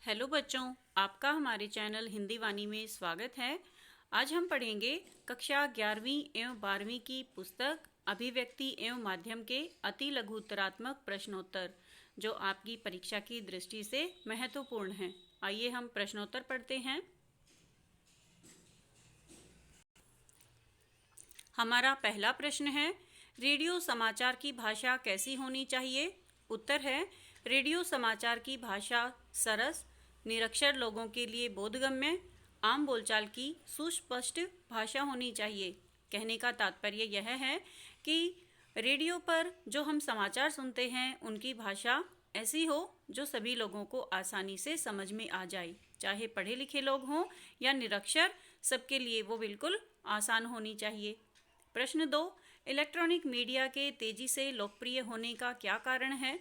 Hello बच्चों, आपका हमारे चैनल हिंदी वाणी में स्वागत है। आज हम पढ़ेंगे कक्षा 11वीं एवं 12वीं की पुस्तक अभिव्यक्ति एवं माध्यम के अति लघु उत्तरात्मक प्रश्नोत्तर, जो आपकी परीक्षा की दृष्टि से महत्वपूर्ण हैं। आइए हम प्रश्नोत्तर पढ़ते हैं। हमारा पहला प्रश्न है, रेडियो समाचार की भाषा कैसी होनी चाहिए? उत्तर है, रेडियो समाचार की भाषा सरस, निरक्षर लोगों के लिए बोधगम्य, आम बोलचाल की सुस्पष्ट भाषा होनी चाहिए। कहने का तात्पर्य यह है कि रेडियो पर जो हम समाचार सुनते हैं उनकी भाषा ऐसी हो जो सभी लोगों को आसानी से समझ में आ जाए, चाहे पढ़े लिखे लोग हों या निरक्षर, सबके लिए वो बिल्कुल आसान होनी चाहिए। प्रश्न 2, इलेक्ट्रॉनिक मीडिया के तेजी से लोकप्रिय होने का क्या कारण है?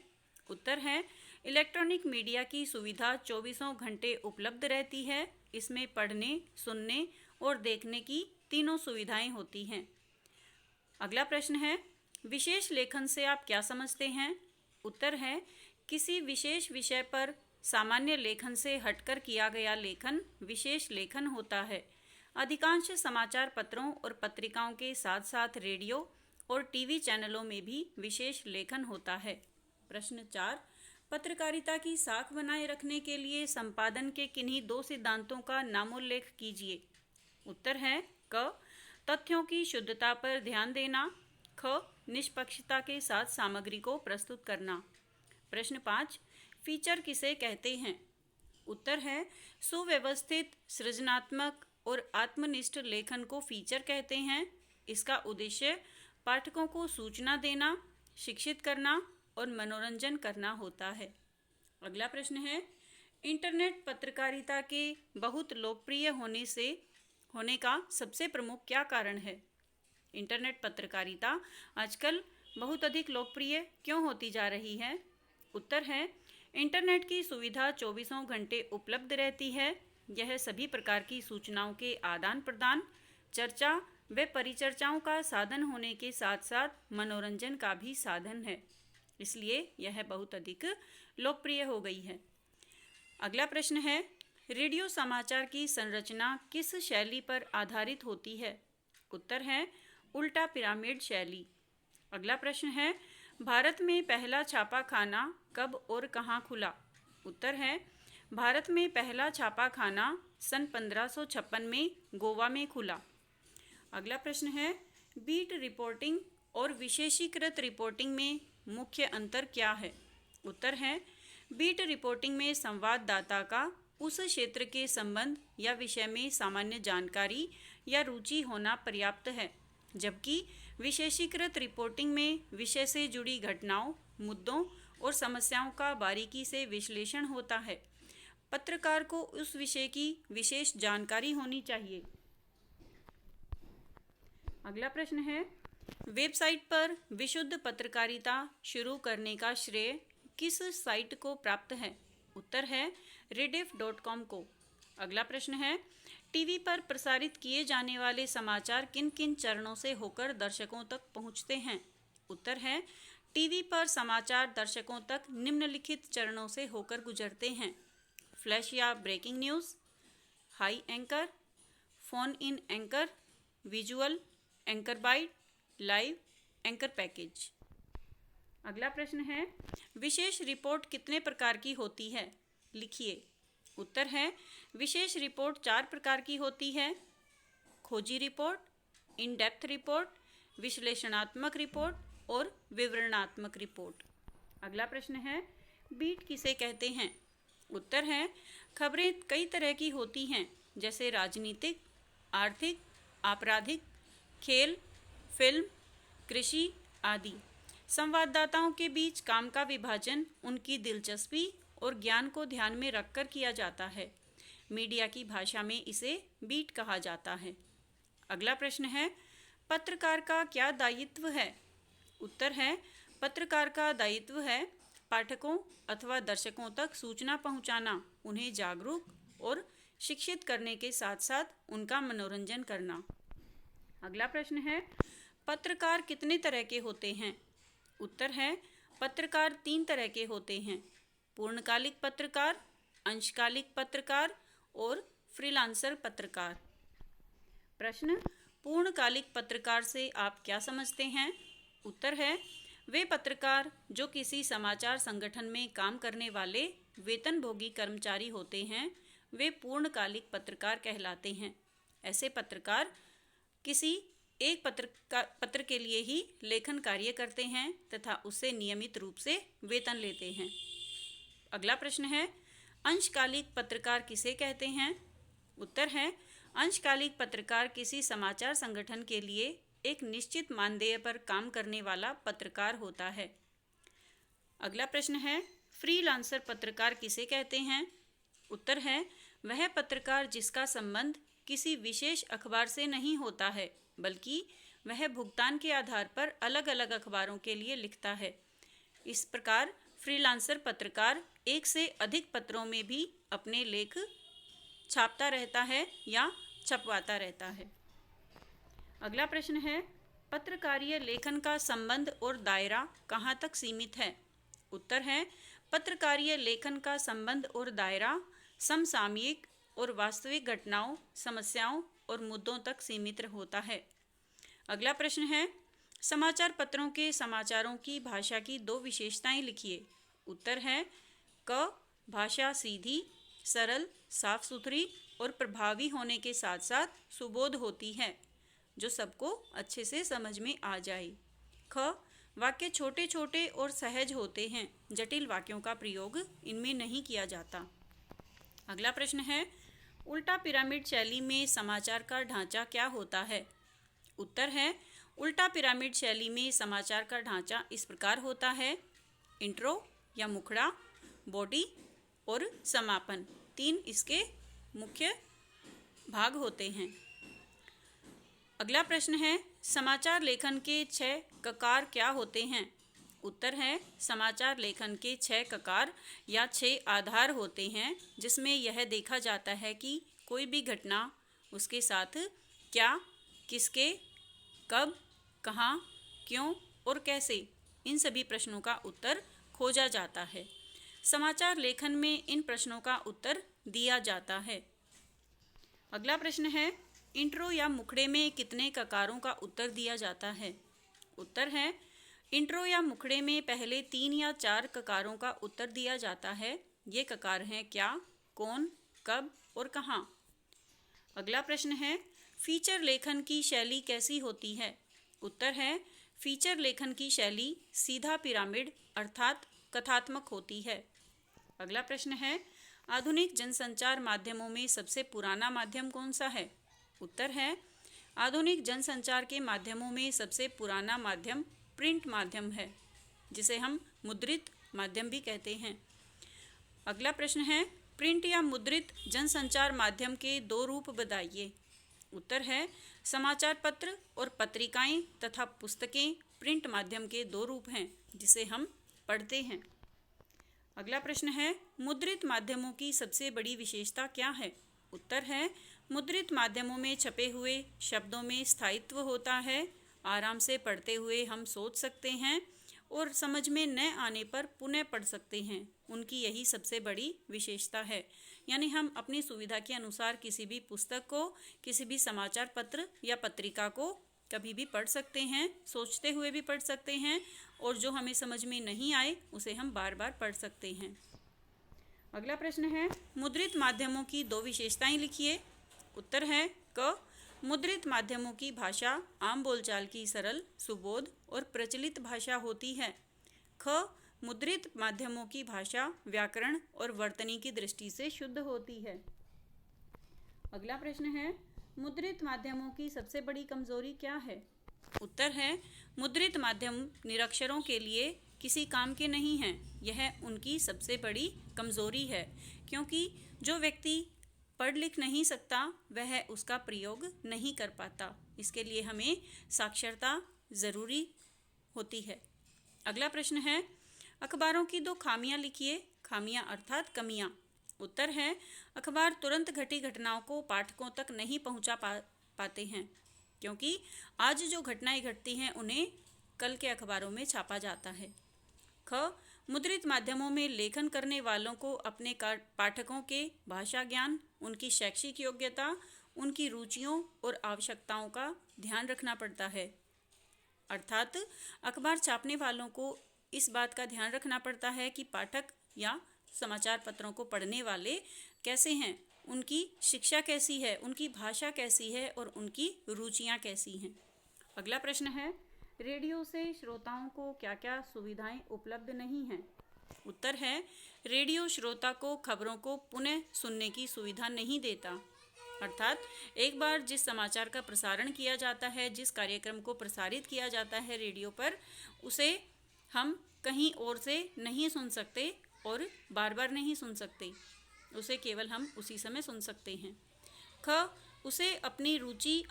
उत्तर है, इलेक्ट्रॉनिक मीडिया की सुविधा 24 घंटे उपलब्ध रहती है। इसमें पढ़ने, सुनने और देखने की तीनों सुविधाएं होती हैं। अगला प्रश्न है, विशेष लेखन से आप क्या समझते हैं? उत्तर है, किसी विशेष विषय पर सामान्य लेखन से हटकर किया गया लेखन विशेष लेखन होता है। अधिकांश समाचार पत्रों और पत्रिकाओं के साथ साथ रेडियो और टीवी चैनलों में भी विशेष लेखन होता है। प्रश्न 4, पत्रकारिता की साख बनाए रखने के लिए संपादन के किन्हीं दो सिद्धांतों का नामोल्लेख कीजिए। उत्तर है, क, तथ्यों की शुद्धता पर ध्यान देना, ख, निष्पक्षता के साथ सामग्री को प्रस्तुत करना। प्रश्न 5, फीचर किसे कहते हैं? उत्तर है, सुव्यवस्थित, सृजनात्मक और आत्मनिष्ठ लेखन को फीचर कहते हैं। इसका उद्देश्य पाठकों को सूचना देना, शिक्षित करना और मनोरंजन करना होता है। अगला प्रश्न है, इंटरनेट पत्रकारिता के बहुत लोकप्रिय होने का सबसे प्रमुख क्या कारण है? इंटरनेट पत्रकारिता आजकल बहुत अधिक लोकप्रिय क्यों होती जा रही है? उत्तर है, इंटरनेट की सुविधा 24 घंटे उपलब्ध रहती है। यह सभी प्रकार की सूचनाओं के आदान प्रदान, चर्चा व परिचर्चाओं का साधन होने के साथ साथ मनोरंजन का भी साधन है, इसलिए यह बहुत अधिक लोकप्रिय हो गई है। अगला प्रश्न है, रेडियो समाचार की संरचना किस शैली पर आधारित होती है? उत्तर है, उल्टा पिरामिड शैली। अगला प्रश्न है, भारत में पहला छापाखाना कब और कहाँ खुला? उत्तर है, भारत में पहला छापाखाना सन 1556 में गोवा में खुला। अगला प्रश्न है, बीट रिपोर्टिंग और विशेषीकृत रिपोर्टिंग में मुख्य अंतर क्या है? उत्तर है, बीट रिपोर्टिंग में संवाददाता का उस क्षेत्र के संबंध या विषय में सामान्य जानकारी या रुचि होना पर्याप्त है, जबकि विशेषीकृत रिपोर्टिंग में विषय से जुड़ी घटनाओं, मुद्दों और समस्याओं का बारीकी से विश्लेषण होता है। पत्रकार को उस विषय की विशेष जानकारी होनी चाहिए। अगला प्रश्न है, वेबसाइट पर विशुद्ध पत्रकारिता शुरू करने का श्रेय किस साइट को प्राप्त है? उत्तर है, rediff.com को। अगला प्रश्न है, टीवी पर प्रसारित किए जाने वाले समाचार किन किन चरणों से होकर दर्शकों तक पहुंचते हैं? उत्तर है, टीवी पर समाचार दर्शकों तक निम्नलिखित चरणों से होकर गुजरते हैं: फ्लैश या breaking news, high anchor, phone in anchor, visual, anchor byte, live, anchor package. अगला प्रश्न है, विशेष रिपोर्ट कितने प्रकार की होती है? लिखिए। उत्तर है, विशेष रिपोर्ट 4 प्रकार की होती है: खोजी रिपोर्ट, इन डेप्थ रिपोर्ट, विश्लेषणात्मक रिपोर्ट और विवरणात्मक रिपोर्ट। अगला प्रश्न है, बीट किसे कहते हैं? उत्तर है, खबरें कई तरह की होती हैं, जैसे राजनीतिक, आर्थिक, आपराधिक, खेल, फिल्म, कृषि आदि। संवाददाताओं के बीच काम का विभाजन उनकी दिलचस्पी और ज्ञान को ध्यान में रखकर किया जाता है। मीडिया की भाषा में इसे बीट कहा जाता है। अगला प्रश्न है, पत्रकार का क्या दायित्व है? उत्तर है, पत्रकार का दायित्व है पाठकों अथवा दर्शकों तक सूचना पहुंचाना, उन्हें जागरूक और शिक्षित करने के साथ साथ उनका मनोरंजन करना। अगला प्रश्न है, पत्रकार कितने तरह के होते हैं? उत्तर है, पत्रकार 3 तरह के होते हैं: पूर्णकालिक पत्रकार, अंशकालिक पत्रकार और फ्रीलांसर पत्रकार। प्रश्न, पूर्णकालिक पत्रकार से आप क्या समझते हैं? उत्तर है, वे पत्रकार जो किसी समाचार संगठन में काम करने वाले वेतनभोगी कर्मचारी होते हैं, वे पूर्णकालिक पत्रकार कहलाते हैं। ऐसे पत्रकार किसी एक पत्र के लिए ही लेखन कार्य करते हैं तथा उससे नियमित रूप से वेतन लेते हैं। अगला प्रश्न है, अंशकालिक पत्रकार किसे कहते हैं? उत्तर है, अंशकालिक पत्रकार किसी समाचार संगठन के लिए एक निश्चित मानदेय पर काम करने वाला पत्रकार होता है। अगला प्रश्न है, फ्रीलांसर पत्रकार किसे कहते हैं? उत्तर है, वह पत्रकार जिसका संबंध किसी विशेष अखबार से नहीं होता है, बल्कि वह भुगतान के आधार पर अलग अलग अखबारों के लिए लिखता है। इस प्रकार फ्रीलांसर पत्रकार एक से अधिक पत्रों में भी अपने लेख छापता रहता है या छपवाता रहता है। अगला प्रश्न है, पत्रकारीय लेखन का संबंध और दायरा कहाँ तक सीमित है? उत्तर है, पत्रकारीय लेखन का संबंध और दायरा समसामयिक और वास्तविक घटनाओं, समस्याओं और मुद्दों तक सीमित होता है। अगला प्रश्न है, समाचार पत्रों के समाचारों की भाषा की 2 विशेषताएं लिखिए। उत्तर है, क, भाषा सीधी, सरल, साफ सुथरी और प्रभावी होने के साथ साथ सुबोध होती है, जो सबको अच्छे से समझ में आ जाए। ख, वाक्य छोटे छोटे और सहज होते हैं, जटिल वाक्यों का प्रयोग इनमें नहीं किया जाता। अगला प्रश्न है, उल्टा पिरामिड शैली में समाचार का ढांचा क्या होता है? उत्तर है, उल्टा पिरामिड शैली में समाचार का ढांचा इस प्रकार होता है, इंट्रो या मुखड़ा, बॉडी और समापन, 3 इसके मुख्य भाग होते हैं। अगला प्रश्न है, समाचार लेखन के 6 ककार क्या होते हैं? उत्तर है, समाचार लेखन के 6 ककार या 6 आधार होते हैं, जिसमें यह देखा जाता है कि कोई भी घटना, उसके साथ क्या, किसके, कब, कहाँ, क्यों और कैसे, इन सभी प्रश्नों का उत्तर खोजा जाता है। समाचार लेखन में इन प्रश्नों का उत्तर दिया जाता है। अगला प्रश्न है, इंट्रो या मुखड़े में कितने ककारों का उत्तर दिया जाता है? उत्तर है, इंट्रो या मुखड़े में पहले 3 या 4 ककारों का उत्तर दिया जाता है। ये ककार हैं क्या, कौन, कब और कहाँ। अगला प्रश्न है, फीचर लेखन की शैली कैसी होती है? उत्तर है, फीचर लेखन की शैली सीधा पिरामिड अर्थात कथात्मक होती है। अगला प्रश्न है, आधुनिक जनसंचार माध्यमों में सबसे पुराना माध्यम कौन सा है? उत्तर है, आधुनिक जनसंचार के माध्यमों में सबसे पुराना माध्यम प्रिंट माध्यम है, जिसे हम मुद्रित माध्यम भी कहते हैं। अगला प्रश्न है, प्रिंट या मुद्रित जनसंचार माध्यम के 2 रूप बताइए। उत्तर है, समाचार पत्र और पत्रिकाएं तथा पुस्तकें प्रिंट माध्यम के 2 रूप हैं, जिसे हम पढ़ते हैं। अगला प्रश्न है, मुद्रित माध्यमों की सबसे बड़ी विशेषता क्या है? उत्तर है, मुद्रित माध्यमों में छपे हुए शब्दों में स्थायित्व होता है, आराम से पढ़ते हुए हम सोच सकते हैं और समझ में न आने पर पुनः पढ़ सकते हैं। उनकी यही सबसे बड़ी विशेषता है। यानी हम अपनी सुविधा के अनुसार किसी भी पुस्तक को, किसी भी समाचार पत्र या पत्रिका को कभी भी पढ़ सकते हैं, सोचते हुए भी पढ़ सकते हैं, और जो हमें समझ में नहीं आए उसे हम बार बार पढ़ सकते हैं। अगला प्रश्न है, मुद्रित माध्यमों की 2 विशेषताएं लिखिए। उत्तर है, क, मुद्रित माध्यमों की भाषा आम बोलचाल की सरल, सुबोध और प्रचलित भाषा होती है। ख, मुद्रित माध्यमों की भाषा व्याकरण और वर्तनी की दृष्टि से शुद्ध होती है। अगला प्रश्न है, मुद्रित माध्यमों की सबसे बड़ी कमजोरी क्या है? उत्तर है, मुद्रित माध्यम निरक्षरों के लिए किसी काम के नहीं हैं। यह उनकी सबसे बड़ी कमजोरी है, क्योंकि जो व्यक्ति पढ़ लिख नहीं सकता वह उसका प्रयोग नहीं कर पाता। इसके लिए हमें साक्षरता ज़रूरी होती है। अगला प्रश्न है, अखबारों की 2 खामियां लिखिए। खामियां अर्थात कमियां। उत्तर है, अखबार तुरंत घटी घटनाओं को पाठकों तक नहीं पहुंचा पाते हैं, क्योंकि आज जो घटनाएं घटती हैं उन्हें कल के अखबारों में छापा जाता है। ख, मुद्रित माध्यमों में लेखन करने वालों को अपने पाठकों के भाषा ज्ञान, उनकी शैक्षिक योग्यता, उनकी रुचियों और आवश्यकताओं का ध्यान रखना पड़ता है। अर्थात अखबार छापने वालों को इस बात का ध्यान रखना पड़ता है कि पाठक या समाचार पत्रों को पढ़ने वाले कैसे हैं, उनकी शिक्षा कैसी है, उनकी भाषा कैसी है और उनकी रुचियां कैसी हैं। अगला प्रश्न है, रेडियो से श्रोताओं को क्या क्या सुविधाएं उपलब्ध नहीं हैं? उत्तर है, रेडियो श्रोता को खबरों को पुनः सुनने की सुविधा नहीं देता। अर्थात एक बार जिस समाचार का प्रसारण किया जाता है, जिस कार्यक्रम को प्रसारित किया जाता है रेडियो पर, उसे हम कहीं और से नहीं सुन सकते और बार बार नहीं सुन सकते। उसे केवल हम उसी समय सुन सकते हैं। ख, उसे अपनी रुचि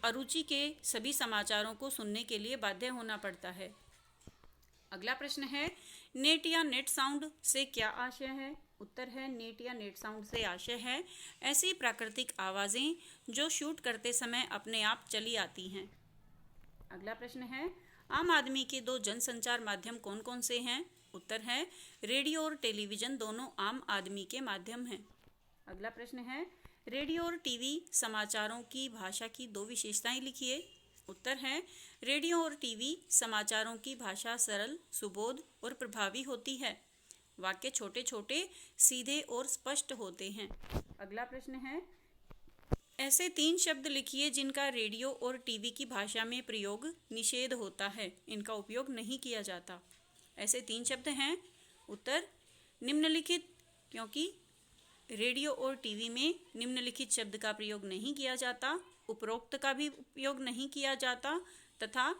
अरुचि के सभी समाचारों को सुनने के लिए बाध्य होना पड़ता है। अगला प्रश्न है, नेट या नेट साउंड से क्या आशय है? उत्तर है, नेट या नेट साउंड से आशय है ऐसी प्राकृतिक आवाज़ें जो शूट करते समय अपने आप चली आती हैं। अगला प्रश्न है, आम आदमी के दो जनसंचार माध्यम कौन कौन से हैं? उत्तर है, रेडियो और टेलीविज़न दोनों आम आदमी के माध्यम हैं। अगला प्रश्न है, रेडियो और टीवी समाचारों की भाषा की दो विशेषताएं लिखिए। उत्तर है, रेडियो और टीवी समाचारों की भाषा सरल, सुबोध और प्रभावी होती है। वाक्य छोटे छोटे, सीधे और स्पष्ट होते हैं। अगला प्रश्न है, ऐसे 3 शब्द लिखिए जिनका रेडियो और टीवी की भाषा में प्रयोग निषेध होता है, इनका उपयोग नहीं किया जाता। ऐसे 3 शब्द हैं। उत्तर, निम्नलिखित, क्योंकि रेडियो और टीवी में निम्नलिखित शब्द का प्रयोग नहीं किया जाता, उपरोक्त का भी उपयोग नहीं किया जाता तथा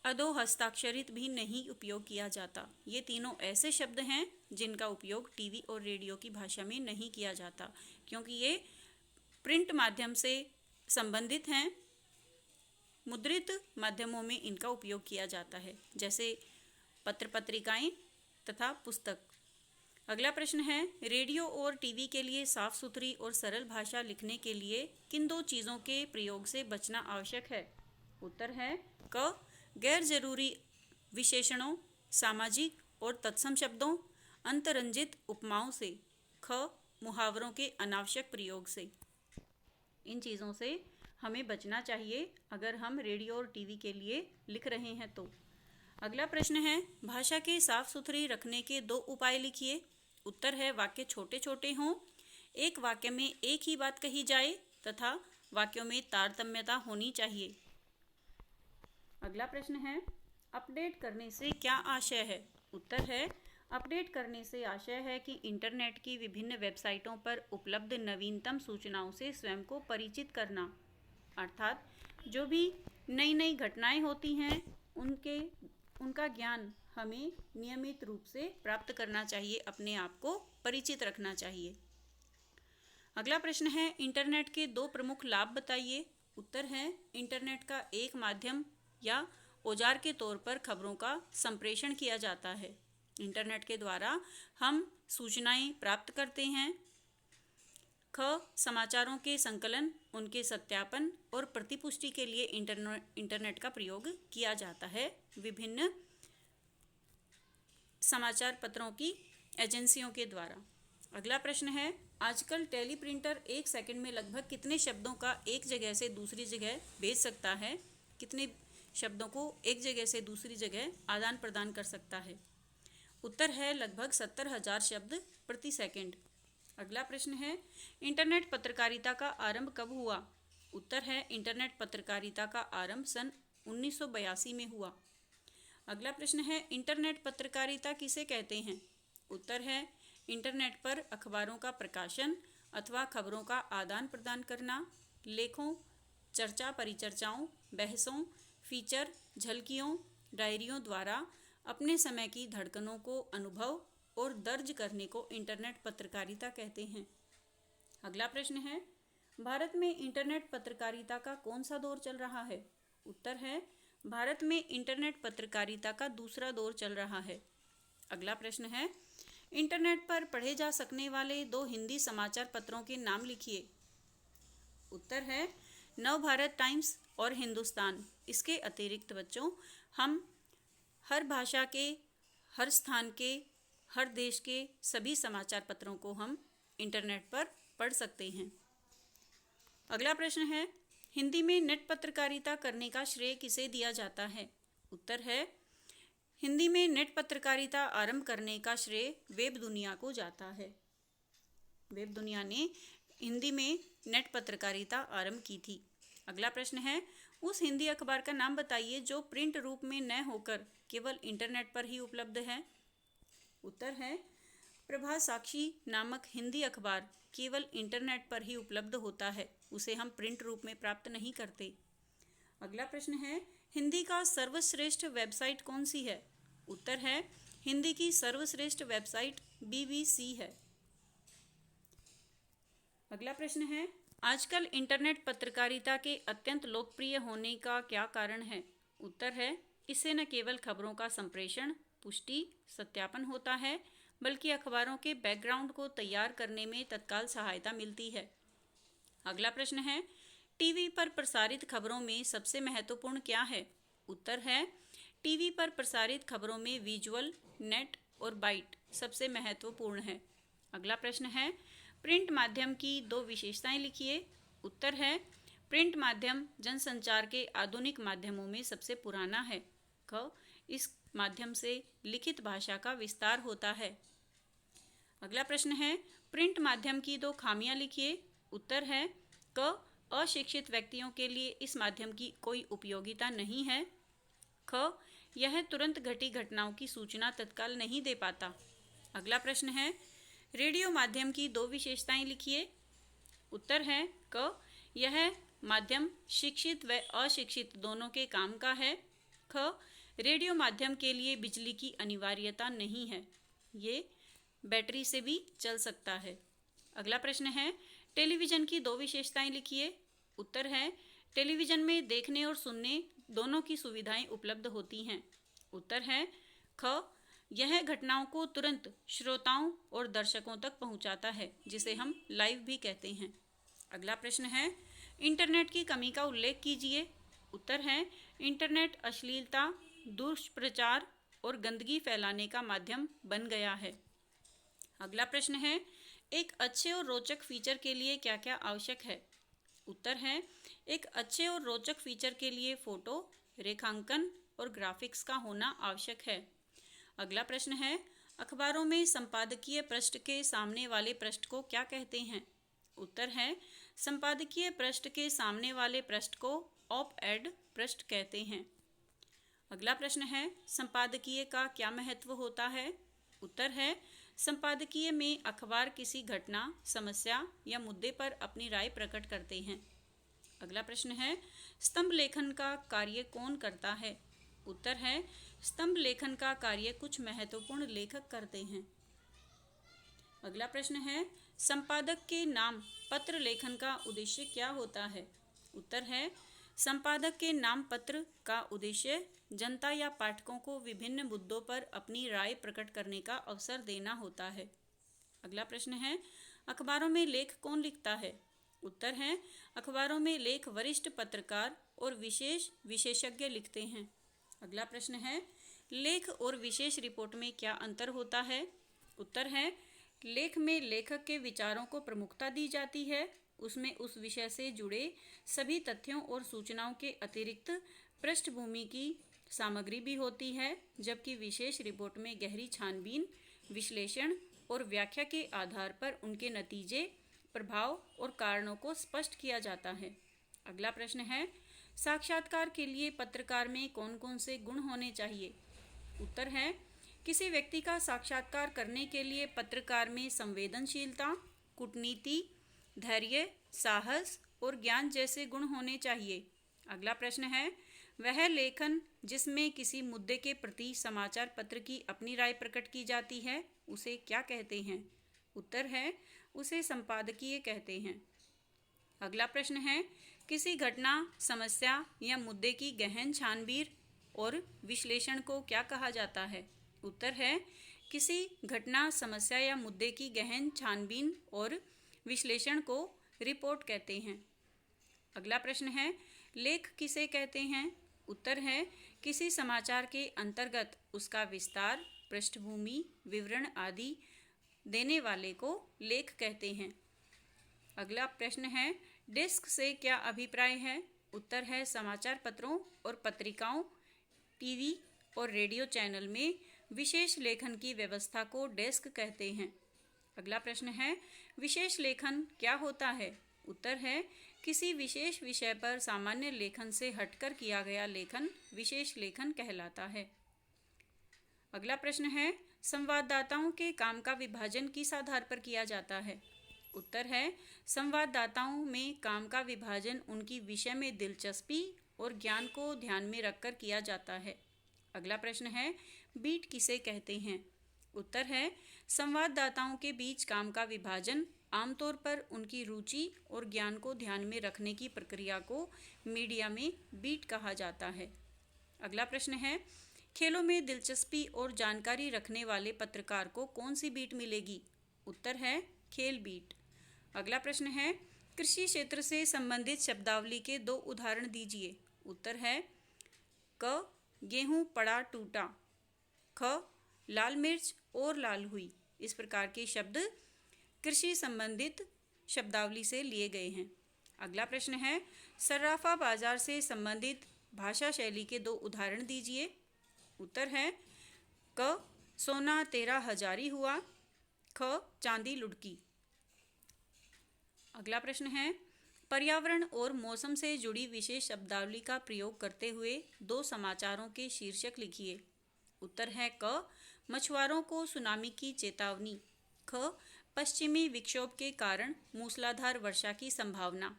अधो हस्ताक्षरित भी नहीं उपयोग किया जाता। ये तीनों ऐसे शब्द हैं जिनका उपयोग टीवी और रेडियो की भाषा में नहीं किया जाता, क्योंकि ये प्रिंट माध्यम से संबंधित हैं। मुद्रित माध्यमों में इनका उपयोग किया जाता है, जैसे पत्र पत्रिकाएं तथा पुस्तक। अगला प्रश्न है, रेडियो और टीवी के लिए साफ सुथरी और सरल भाषा लिखने के लिए किन 2 चीज़ों के प्रयोग से बचना आवश्यक है? उत्तर है, क, गैर जरूरी विशेषणों, सामाजिक और तत्सम शब्दों, अंतरंजित उपमाओं से, ख, मुहावरों के अनावश्यक प्रयोग से। इन चीज़ों से हमें बचना चाहिए अगर हम रेडियो और टीवी के लिए लिख रहे हैं तो। अगला प्रश्न है, भाषा के साफ सुथरी रखने के 2 उपाय लिखिए। उत्तर है, वाक्य छोटे छोटे हों, एक वाक्य में एक ही बात कही जाए तथा वाक्यों में तारतम्यता होनी चाहिए। अगला प्रश्न है, अपडेट करने से क्या आशय है? उत्तर है, अपडेट करने से आशय है कि इंटरनेट की विभिन्न वेबसाइटों पर उपलब्ध नवीनतम सूचनाओं से स्वयं को परिचित करना। अर्थात जो भी नई नई घटनाएं होती हैं उनका ज्ञान हमें नियमित रूप से प्राप्त करना चाहिए, अपने आप को परिचित रखना चाहिए। अगला प्रश्न है, इंटरनेट के 2 प्रमुख लाभ बताइए। उत्तर है, इंटरनेट का एक माध्यम या औजार के तौर पर खबरों का संप्रेषण किया जाता है। इंटरनेट के द्वारा हम सूचनाएं प्राप्त करते हैं। ख, समाचारों के संकलन, उनके सत्यापन और प्रतिपुष्टि के लिए इंटरनेट का प्रयोग किया जाता है विभिन्न समाचार पत्रों की एजेंसियों के द्वारा। अगला प्रश्न है, आजकल टेलीप्रिंटर 1 सेकंड में लगभग कितने शब्दों का एक जगह से दूसरी जगह भेज सकता है? कितने शब्दों को एक जगह से दूसरी जगह आदान प्रदान कर सकता है? उत्तर है, लगभग 70,000 शब्द प्रति सेकंड। अगला प्रश्न है, इंटरनेट पत्रकारिता का आरंभ कब हुआ? उत्तर है, इंटरनेट पत्रकारिता का आरंभ सन 1982 में हुआ। अगला प्रश्न है, इंटरनेट पत्रकारिता किसे कहते हैं? उत्तर है, इंटरनेट पर अखबारों का प्रकाशन अथवा खबरों का आदान प्रदान करना, लेखों, चर्चा परिचर्चाओं, बहसों, फीचर, झलकियों, डायरियों द्वारा अपने समय की धड़कनों को अनुभव और दर्ज करने को इंटरनेट पत्रकारिता कहते हैं। अगला प्रश्न है, भारत में इंटरनेट पत्रकारिता का कौन सा दौर चल रहा है? उत्तर है, भारत में इंटरनेट पत्रकारिता का दूसरा दौर चल रहा है। अगला प्रश्न है, इंटरनेट पर पढ़े जा सकने वाले 2 हिंदी समाचार पत्रों के नाम लिखिए। उत्तर है, नव भारत टाइम्स और हिंदुस्तान। इसके अतिरिक्त बच्चों, हम हर भाषा के, हर स्थान के हर देश के सभी समाचार पत्रों को हम इंटरनेट पर पढ़ सकते हैं। अगला प्रश्न है, हिंदी में नेट पत्रकारिता करने का श्रेय किसे दिया जाता है? उत्तर है, हिंदी में नेट पत्रकारिता आरंभ करने का श्रेय वेब दुनिया को जाता है। वेब दुनिया ने हिंदी में नेट पत्रकारिता आरंभ की थी। अगला प्रश्न है, उस हिंदी अखबार का नाम बताइए जो प्रिंट रूप में न होकर केवल इंटरनेट पर ही उपलब्ध है। उत्तर है, प्रभा साक्षी नामक हिंदी अखबार केवल इंटरनेट पर ही उपलब्ध होता है, उसे हम प्रिंट रूप में प्राप्त नहीं करते। अगला प्रश्न है, हिंदी का सर्वश्रेष्ठ वेबसाइट कौन सी है? उत्तर है, हिंदी की सर्वश्रेष्ठ वेबसाइट BBC है। अगला प्रश्न है, आजकल इंटरनेट पत्रकारिता के अत्यंत लोकप्रिय होने का क्या कारण है? उत्तर है, इससे न केवल खबरों का संप्रेषण, पुष्टि, सत्यापन होता है, बल्कि अखबारों के बैकग्राउंड को तैयार करने में तत्काल सहायता मिलती है। अगला प्रश्न है, टीवी पर प्रसारित खबरों में सबसे महत्वपूर्ण क्या है? उत्तर है, टीवी पर प्रसारित खबरों में विजुअल, नेट और बाइट सबसे महत्वपूर्ण है। अगला प्रश्न है, प्रिंट माध्यम की 2 विशेषताएं लिखिए। उत्तर है, प्रिंट माध्यम जनसंचार के आधुनिक माध्यमों में सबसे पुराना है। ख, इस माध्यम से लिखित भाषा का विस्तार होता है। अगला प्रश्न है, प्रिंट माध्यम की 2 खामियां लिखिए। उत्तर है, क, अशिक्षित व्यक्तियों के लिए इस माध्यम की कोई उपयोगिता नहीं है। ख, यह तुरंत घटी घटनाओं की सूचना तत्काल नहीं दे पाता। अगला प्रश्न है, रेडियो माध्यम की 2 विशेषताएं लिखिए। उत्तर है, क, यह माध्यम शिक्षित व अशिक्षित दोनों के काम का है। ख, रेडियो माध्यम के लिए बिजली की अनिवार्यता नहीं है, ये बैटरी से भी चल सकता है। अगला प्रश्न है, टेलीविज़न की 2 विशेषताएं लिखिए। उत्तर है, टेलीविज़न में देखने और सुनने दोनों की सुविधाएं उपलब्ध होती हैं। उत्तर है, ख, यह घटनाओं को तुरंत श्रोताओं और दर्शकों तक पहुंचाता है, जिसे हम लाइव भी कहते हैं। अगला प्रश्न है, इंटरनेट की कमी का उल्लेख कीजिए। उत्तर है, इंटरनेट अश्लीलता, दुष्प्रचार और गंदगी फैलाने का माध्यम बन गया है। अगला प्रश्न है, एक अच्छे और रोचक फीचर के लिए क्या क्या आवश्यक है? उत्तर है, एक अच्छे और रोचक फीचर के लिए फोटो, रेखांकन और ग्राफिक्स का होना आवश्यक है। अगला प्रश्न है, अखबारों में संपादकीय पृष्ठ के सामने वाले पृष्ठ को क्या कहते हैं? उत्तर है, संपादकीय पृष्ठ के सामने वाले पृष्ठ को ऑप एड पृष्ठ कहते हैं। अगला प्रश्न है, संपादकीय का क्या महत्व होता है? उत्तर है, संपादकीय में अखबार किसी घटना, समस्या या मुद्दे पर अपनी राय प्रकट करते हैं। अगला प्रश्न है, स्तंभ लेखन का कार्य कौन करता है? उत्तर है, स्तंभ लेखन का कार्य कुछ महत्वपूर्ण लेखक करते हैं। अगला प्रश्न है, संपादक के नाम पत्र लेखन का उद्देश्य क्या होता है? उत्तर है, संपादक के नाम पत्र का उद्देश्य जनता या पाठकों को विभिन्न मुद्दों पर अपनी राय प्रकट करने का अवसर देना होता है। अगला प्रश्न है, अखबारों में लेख कौन लिखता है? उत्तर है, अखबारों में लेख वरिष्ठ पत्रकार और विशेष विशेषज्ञ लिखते हैं। अगला प्रश्न है, लेख और विशेष रिपोर्ट में क्या अंतर होता है? उत्तर है, लेख में लेखक के विचारों को प्रमुखता दी जाती है, उसमें उस विषय से जुड़े सभी तथ्यों और सूचनाओं के अतिरिक्त पृष्ठभूमि की सामग्री भी होती है, जबकि विशेष रिपोर्ट में गहरी छानबीन, विश्लेषण और व्याख्या के आधार पर उनके नतीजे, प्रभाव और कारणों को स्पष्ट किया जाता है। अगला प्रश्न है, साक्षात्कार के लिए पत्रकार में कौन कौन से गुण होने चाहिए? उत्तर है, किसी व्यक्ति का साक्षात्कार करने के लिए पत्रकार में संवेदनशीलता, कूटनीति, धैर्य, साहस और ज्ञान जैसे गुण होने चाहिए। अगला प्रश्न है, वह लेखन जिसमें किसी मुद्दे के प्रति समाचार पत्र की अपनी राय प्रकट की जाती है, उसे क्या कहते हैं? उत्तर है, उसे संपादकीय कहते हैं। अगला प्रश्न है, किसी घटना, समस्या या मुद्दे की गहन छानबीन और विश्लेषण को क्या कहा जाता है? उत्तर है, किसी घटना, समस्या या मुद्दे की गहन छानबीन और विश्लेषण को रिपोर्ट कहते हैं। अगला प्रश्न है, लेख किसे कहते हैं? उत्तर है, किसी समाचार के अंतर्गत उसका विस्तार, पृष्ठभूमि, विवरण आदि देने वाले को लेख कहते हैं। अगला प्रश्न है, डेस्क से क्या अभिप्राय है? उत्तर है समाचार पत्रों और पत्रिकाओं, टीवी और रेडियो चैनल में विशेष लेखन की व्यवस्था को डेस्क कहते हैं। अगला प्रश्न है, विशेष लेखन क्या होता है? उत्तर है किसी विशेष विषय पर सामान्य लेखन से हटकर किया गया लेखन विशेष लेखन कहलाता है। अगला प्रश्न है, संवाददाताओं के काम का विभाजन किस आधार पर किया जाता है? उत्तर है संवाददाताओं में काम का विभाजन उनकी विषय में दिलचस्पी और ज्ञान को ध्यान में रखकर किया जाता है। अगला प्रश्न है, बीट किसे कहते हैं? उत्तर है संवाददाताओं के बीच काम का विभाजन आमतौर पर उनकी रुचि और ज्ञान को ध्यान में रखने की प्रक्रिया को मीडिया में बीट कहा जाता है। अगला प्रश्न है, खेलों में दिलचस्पी और जानकारी रखने वाले पत्रकार को कौन सी बीट मिलेगी? उत्तर है खेल बीट। अगला प्रश्न है, कृषि क्षेत्र से संबंधित शब्दावली के 2 उदाहरण दीजिए। उत्तर है क, गेहूं पड़ा टूटा, ख, लाल मिर्च और लाल हुई। इस प्रकार के शब्द कृषि संबंधित शब्दावली से लिए गए हैं। अगला प्रश्न है, सर्राफा बाजार से संबंधित भाषा शैली के 2 उदाहरण दीजिए। उत्तर है क, सोना तेरा हजारी हुआ, ख, चांदी लुढ़की। अगला प्रश्न है, पर्यावरण और मौसम से जुड़ी विशेष शब्दावली का प्रयोग करते हुए 2 समाचारों के शीर्षक लिखिए। उत्तर है क, मछुआरों को सुनामी की चेतावनी, ख, पश्चिमी विक्षोभ के कारण मूसलाधार वर्षा की संभावना।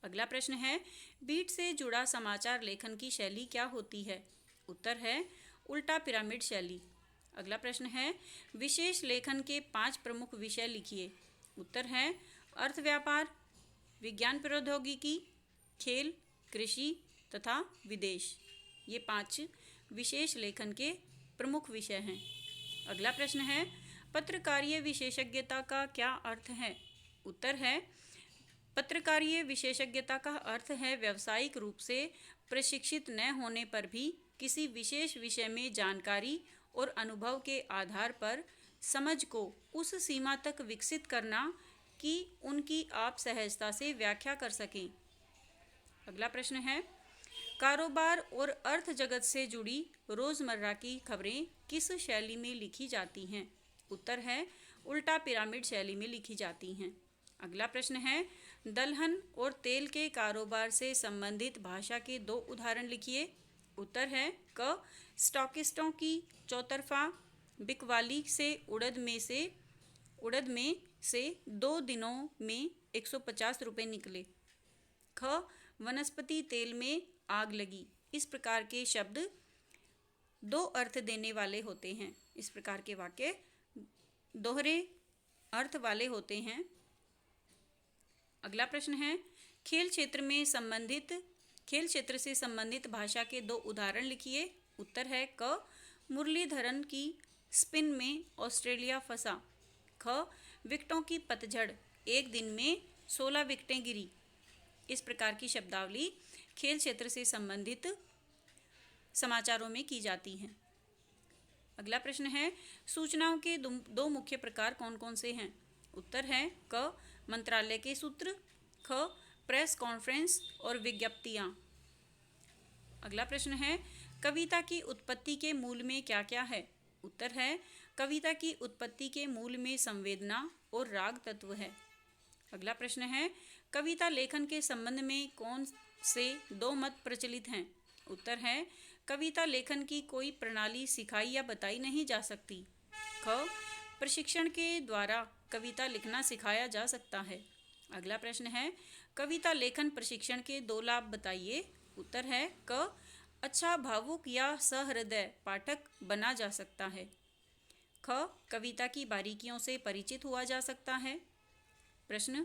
अगला प्रश्न है, बीट से जुड़ा समाचार लेखन की शैली क्या होती है? उत्तर है उल्टा पिरामिड शैली। अगला प्रश्न है, विशेष लेखन के 5 प्रमुख विषय लिखिए। उत्तर है अर्थ व्यापार, विज्ञान प्रौद्योगिकी, खेल, कृषि तथा विदेश। ये 5 विशेष लेखन के प्रमुख विषय हैं। अगला प्रश्न है, पत्रकारीय विशेषज्ञता का क्या अर्थ है? उत्तर है पत्रकारीय विशेषज्ञता का अर्थ है व्यावसायिक रूप से प्रशिक्षित न होने पर भी किसी विशेष विषय में जानकारी और अनुभव के आधार पर समझ को उस सीमा तक विकसित करना कि उनकी आप सहजता से व्याख्या कर सकें। अगला प्रश्न है, कारोबार और अर्थ जगत से जुड़ी रोजमर्रा की खबरें किस शैली में लिखी जाती हैं? उत्तर है उल्टा पिरामिड शैली में लिखी जाती हैं। अगला प्रश्न है, दलहन और तेल के कारोबार से संबंधित भाषा के 2 उदाहरण लिखिए। उत्तर है क, स्टॉकिस्टों की चौतरफा बिकवाली से उड़द में से 2 दिनों में 150 रुपये निकले, ख, वनस्पति तेल में आग लगी। इस प्रकार के शब्द 2 अर्थ देने वाले होते हैं। इस प्रकार के वाक्य दोहरे अर्थ वाले होते हैं। अगला प्रश्न है, खेल क्षेत्र से संबंधित भाषा के 2 उदाहरण लिखिए। उत्तर है क, मुरलीधरन की स्पिन में ऑस्ट्रेलिया फंसा, ख, विकेटों की पतझड़, 1 दिन में 16 विकेटें गिरी। इस प्रकार की शब्दावली खेल क्षेत्र से संबंधित समाचारों में की जाती हैं। अगला प्रश्न है, सूचनाओं के 2 मुख्य प्रकार कौन कौन से हैं? उत्तर है क, मंत्रालय के सूत्र, ख, प्रेस कॉन्फ्रेंस और विज्ञप्तियां। अगला प्रश्न है, कविता की उत्पत्ति के मूल में क्या क्या है? उत्तर है कविता की उत्पत्ति के मूल में संवेदना और राग तत्व है। अगला प्रश्न है, कविता लेखन के संबंध में कौन से 2 मत प्रचलित हैं? उत्तर है कविता लेखन की कोई प्रणाली सिखाई या बताई नहीं जा सकती, ख, प्रशिक्षण के द्वारा कविता लिखना सिखाया जा सकता है। अगला प्रश्न है, कविता लेखन प्रशिक्षण के 2 लाभ बताइए। उत्तर है क, अच्छा भावुक या सहृदय पाठक बना जा सकता है, ख, कविता की बारीकियों से परिचित हुआ जा सकता है। प्रश्न,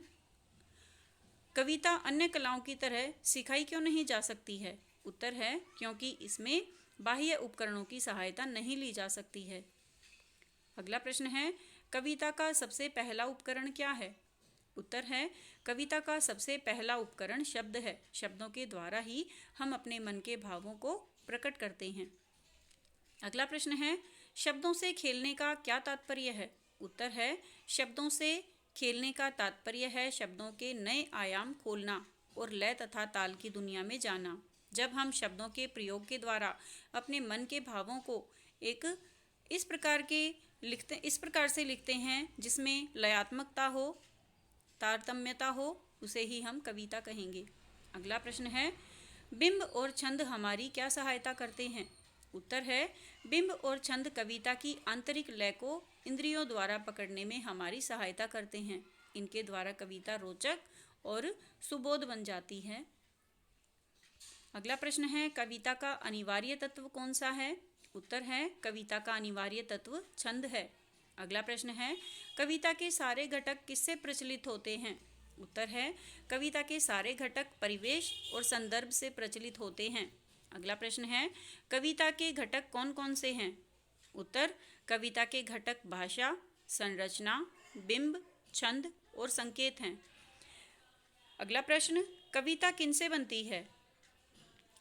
कविता अन्य कलाओं की तरह सिखाई क्यों नहीं जा सकती है? उत्तर है क्योंकि इसमें बाह्य उपकरणों की सहायता नहीं ली जा सकती है। अगला प्रश्न है, कविता का सबसे पहला उपकरण क्या है? उत्तर है कविता का सबसे पहला उपकरण शब्द है। शब्दों के द्वारा ही हम अपने मन के भावों को प्रकट करते हैं। अगला प्रश्न है, शब्दों से खेलने का क्या तात्पर्य है? उत्तर है शब्दों से खेलने का तात्पर्य है शब्दों के नए आयाम खोलना और लय तथा ताल की दुनिया में जाना। जब हम शब्दों के प्रयोग के द्वारा अपने मन के भावों को एक इस प्रकार से लिखते हैं जिसमें लयात्मकता हो, तारतम्यता हो, उसे ही हम कविता कहेंगे। अगला प्रश्न है, बिंब और छंद हमारी क्या सहायता करते हैं? उत्तर है बिंब और छंद कविता की आंतरिक लय को इंद्रियों द्वारा पकड़ने में हमारी सहायता करते हैं। इनके द्वारा कविता रोचक और सुबोध बन जाती है। अगला प्रश्न है, कविता का अनिवार्य तत्व कौन सा है? उत्तर है कविता का अनिवार्य तत्व छंद है। अगला प्रश्न है, कविता के सारे घटक किससे प्रचलित होते हैं? उत्तर है कविता के सारे घटक परिवेश और संदर्भ से प्रचलित होते हैं। अगला प्रश्न है, कविता के घटक कौन कौन से हैं? उत्तर कविता के घटक भाषा, संरचना, बिंब, छंद और संकेत हैं। अगला प्रश्न, कविता किनसे बनती है?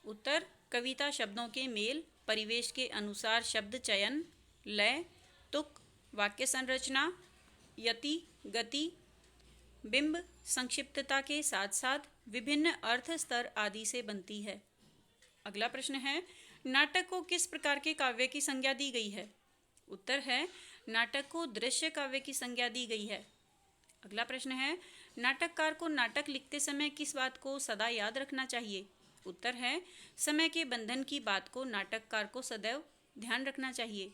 उत्तर कविता शब्दों के मेल, परिवेश के अनुसार शब्द चयन, लय, तुक, वाक्य संरचना, यति, गति, बिंब, संक्षिप्तता के साथ साथ विभिन्न अर्थ स्तर आदि से बनती है। अगला प्रश्न है, नाटक को किस प्रकार के काव्य की संज्ञा दी गई है? उत्तर है नाटक को दृश्य काव्य की संज्ञा दी गई है। अगला प्रश्न है, नाटककार को नाटक लिखते समय किस बात को सदा याद रखना चाहिए? उत्तर है समय के बंधन की बात को नाटककार को सदैव ध्यान रखना चाहिए,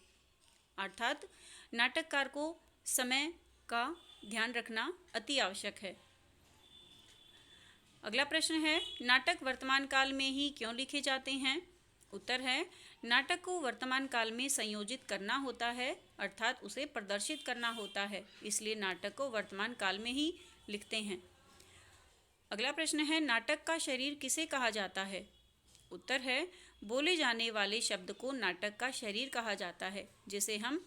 अर्थात नाटककार को समय का ध्यान रखना अति आवश्यक है। अगला प्रश्न है, नाटक वर्तमान काल में ही क्यों लिखे जाते हैं? उत्तर है नाटक को वर्तमान काल में संयोजित करना होता है, अर्थात उसे प्रदर्शित करना होता है, इसलिए नाटक को वर्तमान काल में ही लिखते हैं। अगला प्रश्न है, नाटक का शरीर किसे कहा जाता है? उत्तर है बोले जाने वाले शब्द को नाटक का शरीर कहा जाता है, जिसे हम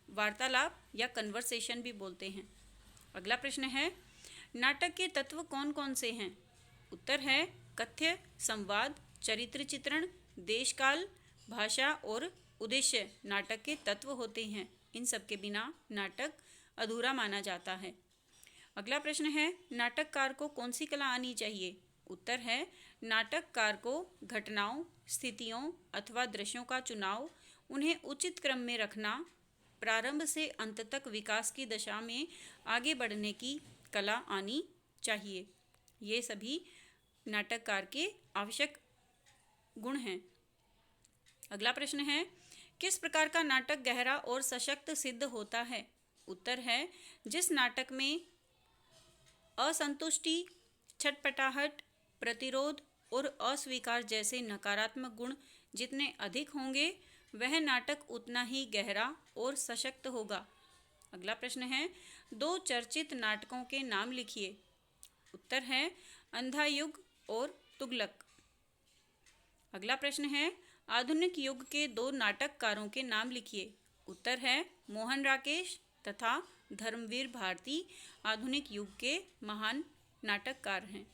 वार्तालाप या कन्वर्सेशन भी बोलते हैं। अगला प्रश्न है, नाटक के तत्व कौन कौन से हैं? उत्तर है कथ्य, संवाद, चरित्र चित्रण, देश काल, भाषा और उद्देश्य नाटक के तत्व होते हैं। इन सब के बिना नाटक अधूरा माना जाता है। अगला प्रश्न है, नाटककार को कौन सी कला आनी चाहिए? उत्तर है नाटककार को घटनाओं, स्थितियों अथवा दृश्यों का चुनाव, उन्हें उचित क्रम में रखना, प्रारंभ से अंत तक विकास की दशा में आगे बढ़ने की कला आनी चाहिए। ये सभी नाटककार के आवश्यक गुण हैं। अगला प्रश्न है, किस प्रकार का नाटक गहरा और सशक्त सिद्ध होता है? उत्तर है जिस नाटक में असंतुष्टि, छटपटाहट, प्रतिरोध और अस्वीकार जैसे नकारात्मक गुण जितने अधिक होंगे वह नाटक उतना ही गहरा और सशक्त होगा। अगला प्रश्न है, दो चर्चित नाटकों के नाम लिखिए। उत्तर है अंधा युग और तुगलक। अगला प्रश्न है, आधुनिक युग के दो नाटककारों के नाम लिखिए। उत्तर है मोहन राकेश तथा धर्मवीर भारती आधुनिक युग के महान नाटककार हैं।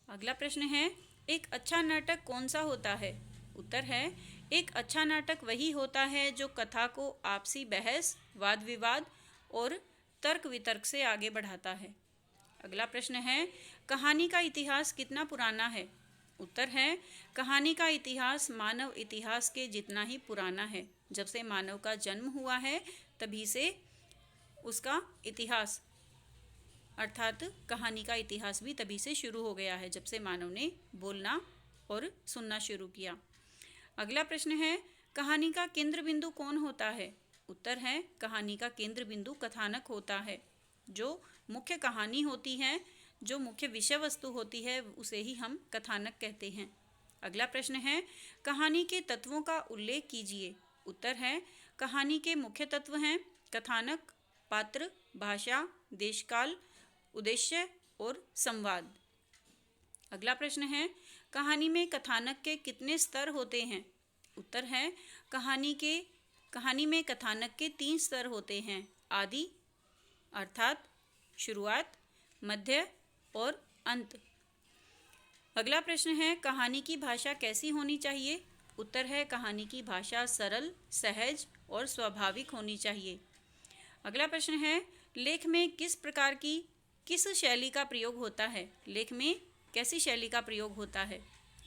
अगला प्रश्न है, एक अच्छा नाटक कौन सा होता है? उत्तर है एक अच्छा नाटक वही होता है जो कथा को आपसी बहस, वाद विवाद और तर्क वितर्क से आगे बढ़ाता है। अगला प्रश्न है, कहानी का इतिहास कितना पुराना है? उत्तर है कहानी का इतिहास मानव इतिहास के जितना ही पुराना है। जब से मानव का जन्म हुआ है तभी से उसका इतिहास अर्थात कहानी का इतिहास भी तभी से शुरू हो गया है, जब से मानव ने बोलना और सुनना शुरू किया। अगला प्रश्न है, कहानी का केंद्र बिंदु कौन होता है? उत्तर है कहानी का केंद्र बिंदु कथानक होता है। जो मुख्य कहानी होती है, जो मुख्य विषय वस्तु होती है, उसे ही हम कथानक कहते हैं। अगला प्रश्न है, कहानी के तत्वों का उल्लेख कीजिए। उत्तर है कहानी के मुख्य तत्व हैं कथानक, पात्र, भाषा, देशकाल, उद्देश्य और संवाद। अगला प्रश्न है, कहानी में कथानक के कितने स्तर होते हैं? उत्तर है कहानी में कथानक के 3 स्तर होते हैं, आदि अर्थात शुरुआत, मध्य और अंत। अगला प्रश्न है, कहानी की भाषा कैसी होनी चाहिए? उत्तर है कहानी की भाषा सरल, सहज और स्वाभाविक होनी चाहिए। अगला प्रश्न है, लेख में किस शैली का प्रयोग होता है? लेख में कैसी शैली का प्रयोग होता है?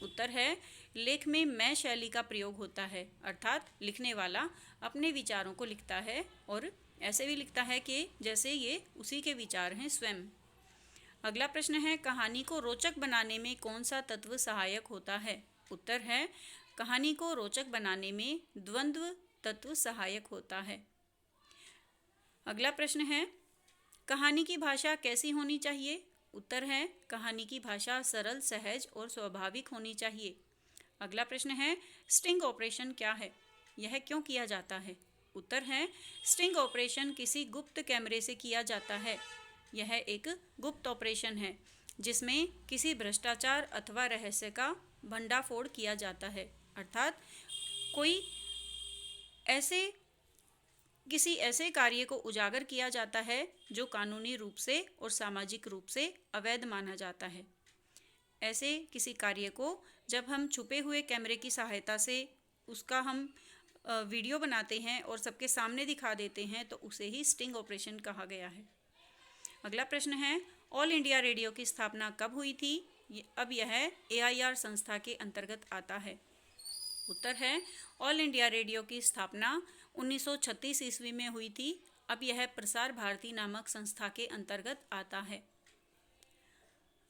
उत्तर है लेख में मैं शैली का प्रयोग होता है, अर्थात लिखने वाला अपने विचारों को लिखता है और ऐसे भी लिखता है कि जैसे ये उसी के विचार हैं स्वयं। अगला प्रश्न है, कहानी को रोचक बनाने में कौन सा तत्व सहायक होता है? उत्तर है कहानी को रोचक बनाने में द्वंद्व तत्व सहायक होता है। अगला प्रश्न है, कहानी की भाषा कैसी होनी चाहिए? उत्तर है कहानी की भाषा सरल, सहज और स्वाभाविक होनी चाहिए। अगला प्रश्न है, स्टिंग ऑपरेशन क्या है? यह क्यों किया जाता है? उत्तर है स्टिंग ऑपरेशन किसी गुप्त कैमरे से किया जाता है। यह एक गुप्त ऑपरेशन है जिसमें किसी भ्रष्टाचार अथवा रहस्य का भंडाफोड़ किया जाता है, अर्थात किसी ऐसे कार्य को उजागर किया जाता है जो कानूनी रूप से और सामाजिक रूप से अवैध माना जाता है। ऐसे किसी कार्य को जब हम छुपे हुए कैमरे की सहायता से उसका हम वीडियो बनाते हैं और सबके सामने दिखा देते हैं तो उसे ही स्टिंग ऑपरेशन कहा गया है। अगला प्रश्न है, ऑल इंडिया रेडियो की स्थापना कब हुई थी? अब यह AIR संस्था के अंतर्गत आता है। उत्तर है ऑल इंडिया रेडियो की स्थापना 1936 ईस्वी में हुई थी। अब यह प्रसार भारती नामक संस्था के अंतर्गत आता है।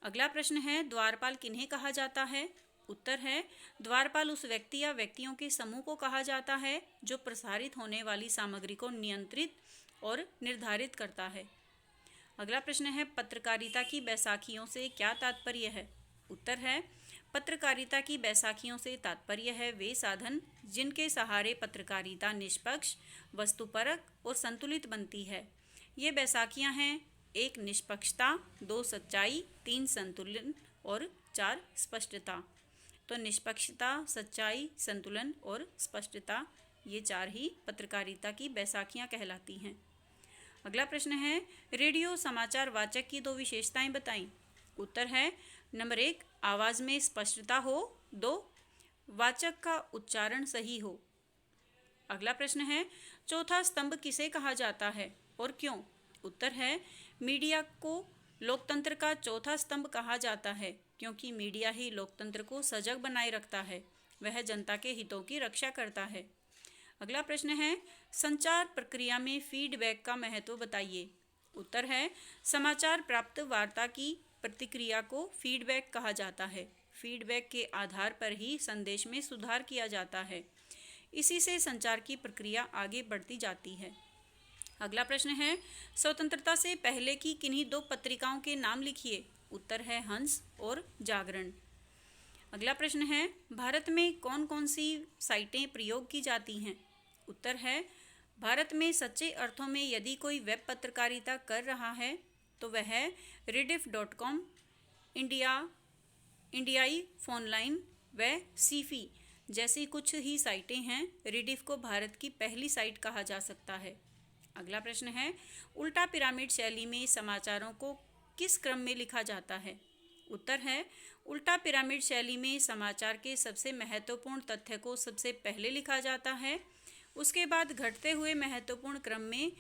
अगला प्रश्न है, द्वारपाल किन्हें कहा जाता है? उत्तर है द्वारपाल उस व्यक्ति या व्यक्तियों के समूह को कहा जाता है जो प्रसारित होने वाली सामग्री को नियंत्रित और निर्धारित करता है। अगला प्रश्न है, पत्रकारिता की बैसाखियों से क्या तात्पर्य है? उत्तर है पत्रकारिता की बैसाखियों से तात्पर्य है वे साधन जिनके सहारे पत्रकारिता निष्पक्ष, वस्तुपरक और संतुलित बनती है। ये बैसाखियां हैं 1 निष्पक्षता, 2 सच्चाई, 3 संतुलन और 4 स्पष्टता। तो निष्पक्षता, सच्चाई, संतुलन और स्पष्टता, ये 4 ही पत्रकारिता की बैसाखियां कहलाती हैं। अगला प्रश्न है, रेडियो समाचार वाचक की 2 विशेषताएं बताएं। उत्तर है नंबर 1, आवाज़ में स्पष्टता हो, 2, वाचक का उच्चारण सही हो। अगला प्रश्न है, चौथा स्तंभ किसे कहा जाता है और क्यों? उत्तर है मीडिया को लोकतंत्र का चौथा स्तंभ कहा जाता है क्योंकि मीडिया ही लोकतंत्र को सजग बनाए रखता है, वह जनता के हितों की रक्षा करता है। अगला प्रश्न है, संचार प्रक्रिया में फीडबैक का महत्व बताइए। उत्तर है समाचार प्राप्त वार्ता की प्रतिक्रिया को फीडबैक कहा जाता है। फीडबैक के आधार पर ही संदेश में सुधार किया जाता है, इसी से संचार की प्रक्रिया आगे बढ़ती जाती है। अगला प्रश्न है, स्वतंत्रता से पहले की किन्हीं 2 पत्रिकाओं के नाम लिखिए। उत्तर है हंस और जागरण। अगला प्रश्न है, भारत में कौन कौन सी साइटें प्रयोग की जाती हैं? उत्तर है भारत में सच्चे अर्थों में यदि कोई वेब पत्रकारिता कर रहा है तो वह rediff.com, इंडियाई फोनलाइन व सीफी जैसी कुछ ही साइटें हैं। रिडिफ को भारत की पहली साइट कहा जा सकता है। अगला प्रश्न है, उल्टा पिरामिड शैली में समाचारों को किस क्रम में लिखा जाता है? उत्तर है उल्टा पिरामिड शैली में समाचार के सबसे महत्वपूर्ण तथ्य को सबसे पहले लिखा जाता है, उसके बाद घटते हुए महत्वपूर्ण क्रम में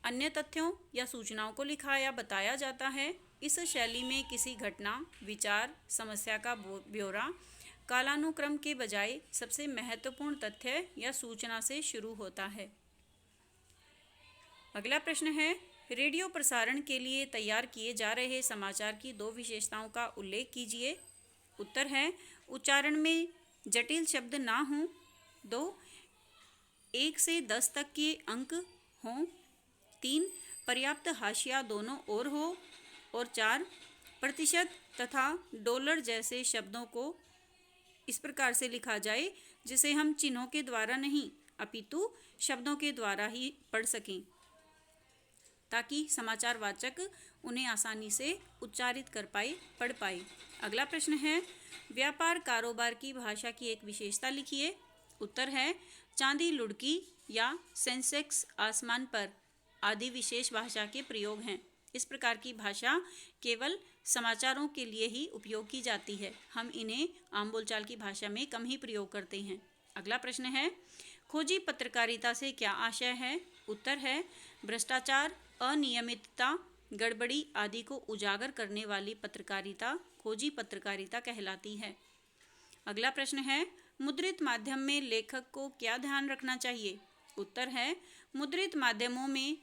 अन्य तथ्यों या सूचनाओं को लिखा या बताया जाता है। इस शैली में किसी घटना, विचार, समस्या का ब्यौरा कालानुक्रम के बजाय सबसे महत्वपूर्ण तथ्य या सूचना से शुरू होता है। अगला प्रश्न है, रेडियो प्रसारण के लिए तैयार किए जा रहे समाचार की 2 विशेषताओं का उल्लेख कीजिए। उत्तर है उच्चारण में जटिल शब्द ना हों, 2, 1 से 10 तक के अंक हों, 3, पर्याप्त हाशिया दोनों ओर हो और 4, प्रतिशत तथा डॉलर जैसे शब्दों को इस प्रकार से लिखा जाए जिसे हम चिन्हों के द्वारा नहीं अपितु शब्दों के द्वारा ही पढ़ सकें, ताकि समाचार वाचक उन्हें आसानी से उच्चारित कर पाए, पढ़ पाए। अगला प्रश्न है, व्यापार कारोबार की भाषा की एक विशेषता लिखिए। उत्तर है चांदी लुढ़की या सेंसेक्स आसमान पर आदि विशेष भाषा के प्रयोग हैं। इस प्रकार की भाषा केवल समाचारों के लिए ही उपयोग की जाती है। हम इन्हें आम बोलचाल की भाषा में कम ही प्रयोग करते हैं। अगला प्रश्न है, खोजी पत्रकारिता से क्या आशय है? उत्तर है, भ्रष्टाचार, अनियमितता, गड़बड़ी आदि को उजागर करने वाली पत्रकारिता खोजी पत्रकारिता कहलाती है। अगला प्रश्न है, मुद्रित माध्यम में लेखक को क्या ध्यान रखना चाहिए? उत्तर है, मुद्रित माध्यमों में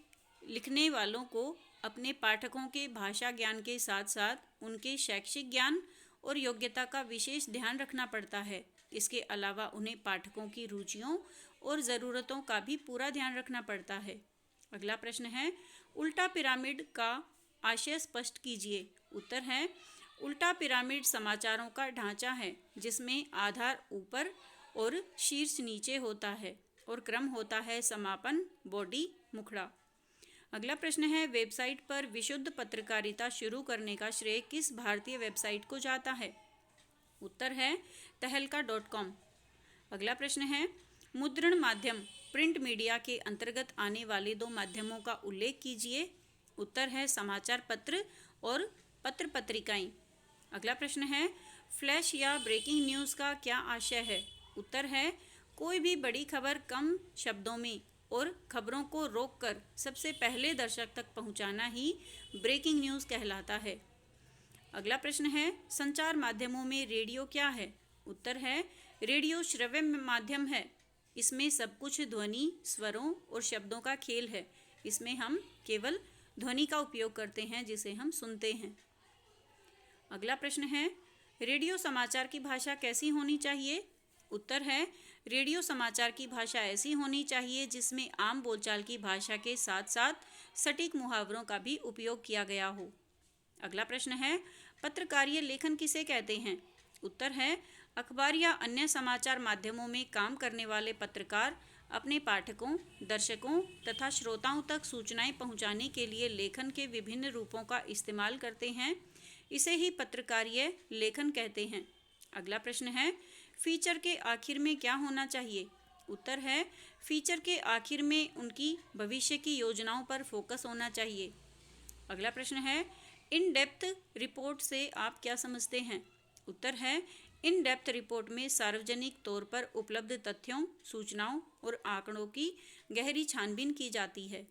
लिखने वालों को अपने पाठकों के भाषा ज्ञान के साथ साथ उनके शैक्षिक ज्ञान और योग्यता का विशेष ध्यान रखना पड़ता है। इसके अलावा उन्हें पाठकों की रुचियों और ज़रूरतों का भी पूरा ध्यान रखना पड़ता है। अगला प्रश्न है, उल्टा पिरामिड का आशय स्पष्ट कीजिए। उत्तर है, उल्टा पिरामिड समाचारों का ढांचा है जिसमें आधार ऊपर और शीर्ष नीचे होता है और क्रम होता है समापन, बॉडी, मुखड़ा। अगला प्रश्न है, वेबसाइट पर विशुद्ध पत्रकारिता शुरू करने का श्रेय किस भारतीय वेबसाइट को जाता है? उत्तर है, तहलका.com। अगला प्रश्न है, मुद्रण माध्यम प्रिंट मीडिया के अंतर्गत आने वाले दो माध्यमों का उल्लेख कीजिए। उत्तर है, समाचार पत्र और पत्र पत्रिकाएं। अगला प्रश्न है, फ्लैश या ब्रेकिंग न्यूज़ का क्या आशय है? उत्तर है, कोई भी बड़ी खबर कम शब्दों में और खबरों को रोककर सबसे पहले दर्शक तक पहुंचाना ही ब्रेकिंग न्यूज़ कहलाता है। अगला प्रश्न है, संचार माध्यमों में रेडियो क्या है? उत्तर है, रेडियो श्रव्य माध्यम है। इसमें सब कुछ ध्वनि, स्वरों और शब्दों का खेल है। इसमें हम केवल ध्वनि का उपयोग करते हैं जिसे हम सुनते हैं। अगला प्रश्न है, रेडियो समाचार की भाषा कैसी होनी चाहिए? उत्तर है, रेडियो समाचार की भाषा ऐसी होनी चाहिए जिसमें आम बोलचाल की भाषा के साथ साथ सटीक मुहावरों का भी उपयोग किया गया हो। अगला प्रश्न है, पत्रकारीय लेखन किसे कहते हैं? उत्तर है, अखबार या अन्य समाचार माध्यमों में काम करने वाले पत्रकार अपने पाठकों, दर्शकों तथा श्रोताओं तक सूचनाएं पहुंचाने के लिए लेखन के विभिन्न रूपों का इस्तेमाल करते हैं। इसे ही पत्रकारीय लेखन कहते हैं। अगला प्रश्न है, फीचर के आखिर में क्या होना चाहिए? उत्तर है, फीचर के आखिर में उनकी भविष्य की योजनाओं पर फोकस होना चाहिए। अगला प्रश्न है, इन डेप्थ रिपोर्ट से आप क्या समझते हैं? उत्तर है, इन डेप्थ रिपोर्ट में सार्वजनिक तौर पर उपलब्ध तथ्यों, सूचनाओं और आंकड़ों की गहरी छानबीन की जाती है।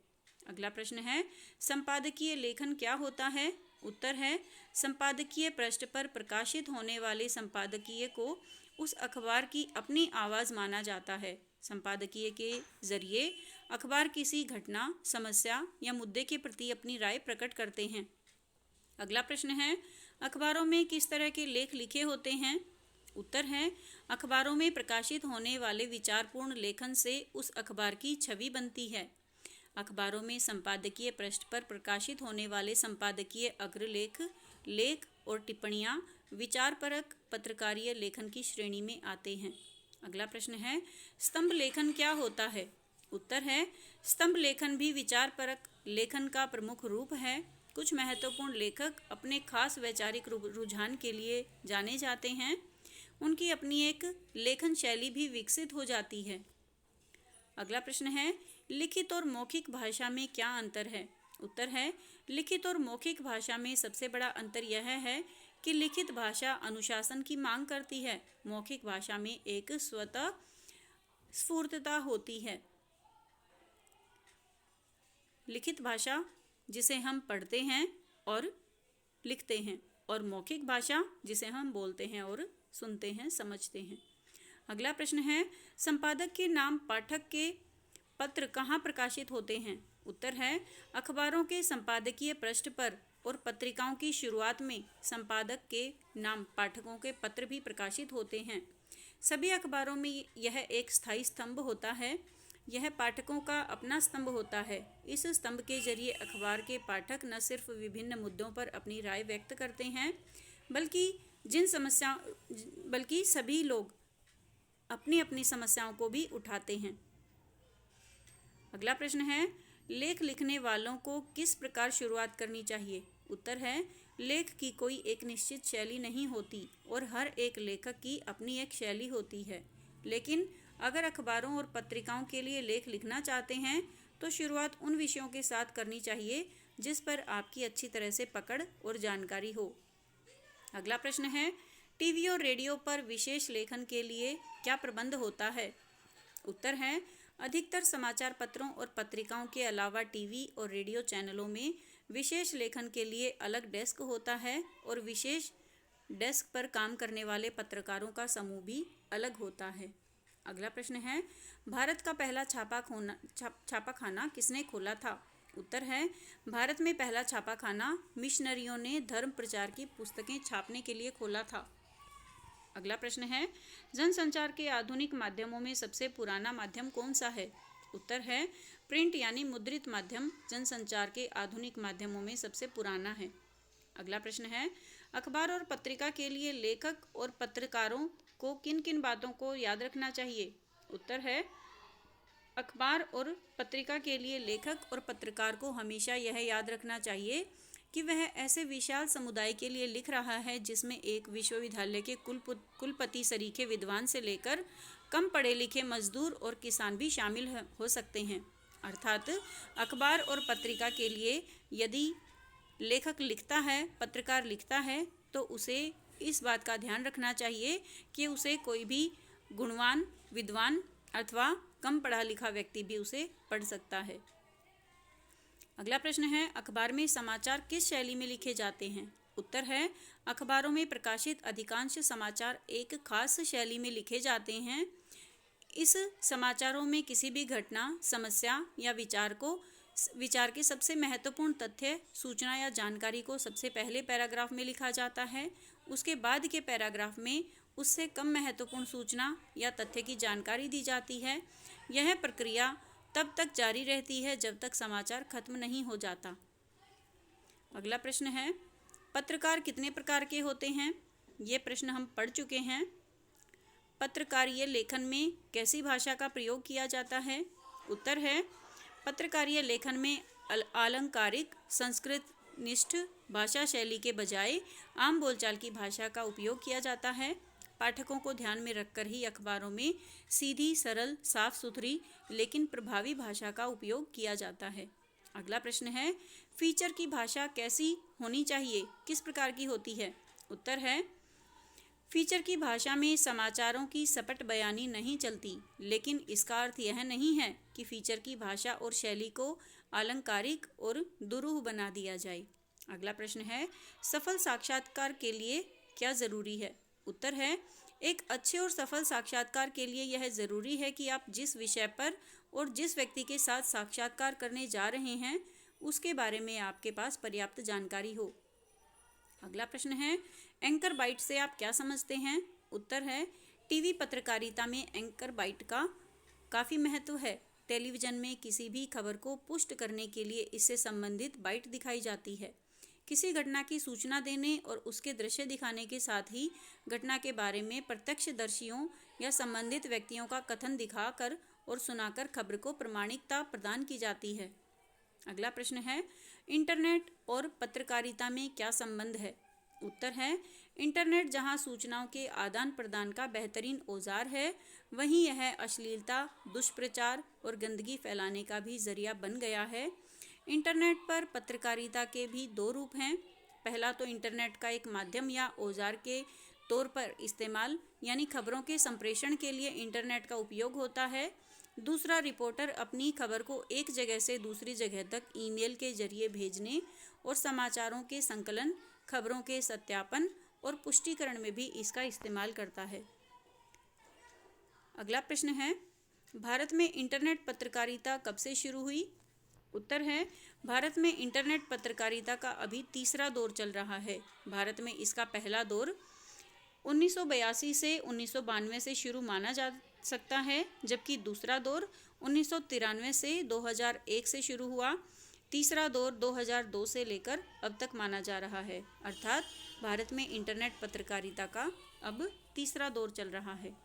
अगला प्रश्न है, संपादकीय लेखन क्या होता है? उत्तर है, संपादकीय पृष्ठ पर प्रकाशित होने वाले संपादकीय को उस अखबार की अपनी आवाज़ माना जाता है। संपादकीय के जरिए अखबार किसी घटना, समस्या या मुद्दे के प्रति अपनी राय प्रकट करते हैं। अगला प्रश्न है, अखबारों में किस तरह के लेख लिखे होते हैं? उत्तर है, अखबारों में प्रकाशित होने वाले विचारपूर्ण लेखन से उस अखबार की छवि बनती है। अखबारों में संपादकीय पृष्ठ पर प्रकाशित होने वाले संपादकीय अग्रलेख, लेख और टिप्पणियां विचारपरक पत्रकारीय लेखन की श्रेणी में आते हैं। अगला प्रश्न है, स्तंभ लेखन क्या होता है? उत्तर है, स्तंभ लेखन भी विचारपरक लेखन का प्रमुख रूप है। कुछ महत्वपूर्ण लेखक अपने खास वैचारिक रुझान के लिए जाने जाते हैं। उनकी अपनी एक लेखन शैली भी विकसित हो जाती है। अगला प्रश्न है, लिखित और मौखिक भाषा में क्या अंतर है? उत्तर है, लिखित और मौखिक भाषा में सबसे बड़ा अंतर यह है कि लिखित भाषा अनुशासन की मांग करती है। मौखिक भाषा में एक स्वतः स्फूर्तता होती है। लिखित भाषा जिसे हम पढ़ते हैं और लिखते हैं, और मौखिक भाषा जिसे हम बोलते हैं और सुनते हैं, समझते हैं। अगला प्रश्न है, संपादक के नाम पाठक के पत्र कहाँ प्रकाशित होते हैं? उत्तर है, अखबारों के संपादकीय पृष्ठ पर और पत्रिकाओं की शुरुआत में संपादक के नाम पाठकों के पत्र भी प्रकाशित होते हैं। सभी अखबारों में यह एक स्थायी स्तंभ होता है। यह पाठकों का अपना स्तंभ होता है। इस स्तंभ के जरिए अखबार के पाठक न सिर्फ विभिन्न मुद्दों पर अपनी राय व्यक्त करते हैं, बल्कि सभी लोग अपनी अपनी समस्याओं को भी उठाते हैं। अगला प्रश्न है, लेख लिखने वालों को किस प्रकार शुरुआत करनी चाहिए? उत्तर है, लेख की कोई एक निश्चित शैली नहीं होती और हर एक लेखक की अपनी एक शैली होती है। लेकिन अगर अखबारों और पत्रिकाओं के लिए लेख लिखना चाहते हैं तो शुरुआत उन विषयों के साथ करनी चाहिए जिस पर आपकी अच्छी तरह से पकड़ और जानकारी हो। अगला प्रश्न है, टीवी और रेडियो पर विशेष लेखन के लिए क्या प्रबंध होता है? उत्तर है, अधिकतर समाचार पत्रों और पत्रिकाओं के अलावा टीवी और रेडियो चैनलों में विशेष लेखन के लिए अलग डेस्क होता है और विशेष डेस्क पर काम करने वाले पत्रकारों का समूह भी अलग होता है। अगला प्रश्न है, भारत का पहला छापाखाना किसने खोला था? उत्तर है, भारत में पहला छापाखाना मिशनरियों ने धर्म प्रचार की पुस्तकें छापने के लिए खोला था। अगला प्रश्न है, जनसंचार के आधुनिक माध्यमों में सबसे पुराना माध्यम कौन सा है? उत्तर है, प्रिंट यानी मुद्रित माध्यम जनसंचार के आधुनिक माध्यमों में सबसे पुराना है। अगला प्रश्न है, अखबार और पत्रिका के लिए लेखक और पत्रकारों को किन किन बातों को याद रखना चाहिए? उत्तर है, अखबार और पत्रिका के लिए लेखक और पत्रकार को हमेशा यह याद रखना चाहिए कि वह ऐसे विशाल समुदाय के लिए लिख रहा है जिसमें एक विश्वविद्यालय के कुलपति सरीखे विद्वान से लेकर कम पढ़े लिखे मजदूर और किसान भी शामिल हो सकते हैं। अर्थात अखबार और पत्रिका के लिए यदि लेखक लिखता है, पत्रकार लिखता है, तो उसे इस बात का ध्यान रखना चाहिए कि उसे कोई भी गुणवान, विद्वान अथवा कम पढ़ा लिखा व्यक्ति भी उसे पढ़ सकता है। अगला प्रश्न है, अखबार में समाचार किस शैली में लिखे जाते हैं? उत्तर है, अखबारों में प्रकाशित अधिकांश समाचार एक खास शैली में लिखे जाते हैं। इस समाचारों में किसी भी घटना, समस्या या विचार के सबसे महत्वपूर्ण तथ्य, सूचना या जानकारी को सबसे पहले पैराग्राफ में लिखा जाता है। उसके बाद के पैराग्राफ में उससे कम महत्वपूर्ण सूचना या तथ्य की जानकारी दी जाती है। यह प्रक्रिया तब तक जारी रहती है जब तक समाचार खत्म नहीं हो जाता। अगला प्रश्न है, पत्रकार कितने प्रकार के होते हैं? ये प्रश्न हम पढ़ चुके हैं। पत्रकारीय लेखन में कैसी भाषा का प्रयोग किया जाता है? उत्तर है, पत्रकारीय लेखन में आलंकारिक, संस्कृत निष्ठ भाषा शैली के बजाय आम बोलचाल की भाषा का उपयोग किया जाता है। पाठकों को ध्यान में रखकर ही अखबारों में सीधी, सरल, साफ सुथरी लेकिन प्रभावी भाषा का उपयोग किया जाता है। अगला प्रश्न है, फीचर की भाषा कैसी होनी चाहिए, किस प्रकार की होती है? उत्तर है, फीचर की भाषा में समाचारों की सपट बयानी नहीं चलती, लेकिन इसका अर्थ यह नहीं है कि फीचर की भाषा और शैली को आलंकारिक और दुरूह बना दिया जाए। अगला प्रश्न है, सफल साक्षात्कार के लिए क्या ज़रूरी है? उत्तर है, एक अच्छे और सफल साक्षात्कार के लिए यह ज़रूरी है कि आप जिस विषय पर और जिस व्यक्ति के साथ साक्षात्कार करने जा रहे हैं उसके बारे में आपके पास पर्याप्त जानकारी हो। अगला प्रश्न है, एंकर बाइट से आप क्या समझते हैं? उत्तर है, टीवी पत्रकारिता में एंकर बाइट का काफ़ी महत्व है। टेलीविज़न में किसी भी खबर को पुष्ट करने के लिए इससे संबंधित बाइट दिखाई जाती है। किसी घटना की सूचना देने और उसके दृश्य दिखाने के साथ ही घटना के बारे में प्रत्यक्षदर्शियों या संबंधित व्यक्तियों का कथन दिखाकर और सुनाकर खबर को प्रामाणिकता प्रदान की जाती है। अगला प्रश्न है, इंटरनेट और पत्रकारिता में क्या संबंध है? उत्तर है, इंटरनेट जहां सूचनाओं के आदान प्रदान का बेहतरीन औजार है, वहीं यह अश्लीलता, दुष्प्रचार और गंदगी फैलाने का भी जरिया बन गया है। इंटरनेट पर पत्रकारिता के भी दो रूप हैं। पहला तो इंटरनेट का एक माध्यम या औजार के तौर पर इस्तेमाल, यानी खबरों के संप्रेषण के लिए इंटरनेट का उपयोग होता है। दूसरा, रिपोर्टर अपनी खबर को एक जगह से दूसरी जगह तक ईमेल के जरिए भेजने और समाचारों के संकलन, खबरों के सत्यापन और पुष्टिकरण में भी इसका इस्तेमाल करता है। अगला प्रश्न है, भारत में इंटरनेट पत्रकारिता कब से शुरू हुई? उत्तर है, भारत में इंटरनेट पत्रकारिता का अभी तीसरा दौर चल रहा है। भारत में इसका पहला दौर 1982 से 1992 से शुरू माना जा सकता है, जबकि दूसरा दौर 1993 से 2001 से शुरू हुआ। तीसरा दौर 2002 से लेकर अब तक माना जा रहा है। अर्थात भारत में इंटरनेट पत्रकारिता का अब तीसरा दौर चल रहा है।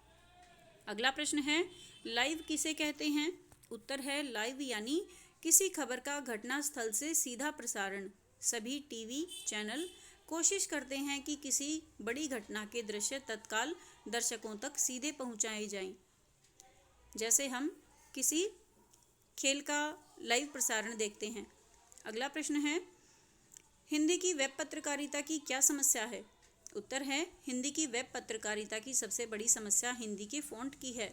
अगला प्रश्न है, लाइव किसे कहते हैं? उत्तर है, लाइव यानी किसी खबर का घटनास्थल से सीधा प्रसारण। सभी टीवी चैनल कोशिश करते हैं कि किसी बड़ी घटना के दृश्य तत्काल दर्शकों तक सीधे पहुंचाए जाएं। जैसे हम किसी खेल का लाइव प्रसारण देखते हैं, अगला प्रश्न है, हिंदी की वेब पत्रकारिता की क्या समस्या है? उत्तर है, हिंदी की वेब पत्रकारिता की सबसे बड़ी समस्या हिंदी के फ़ॉन्ट की है।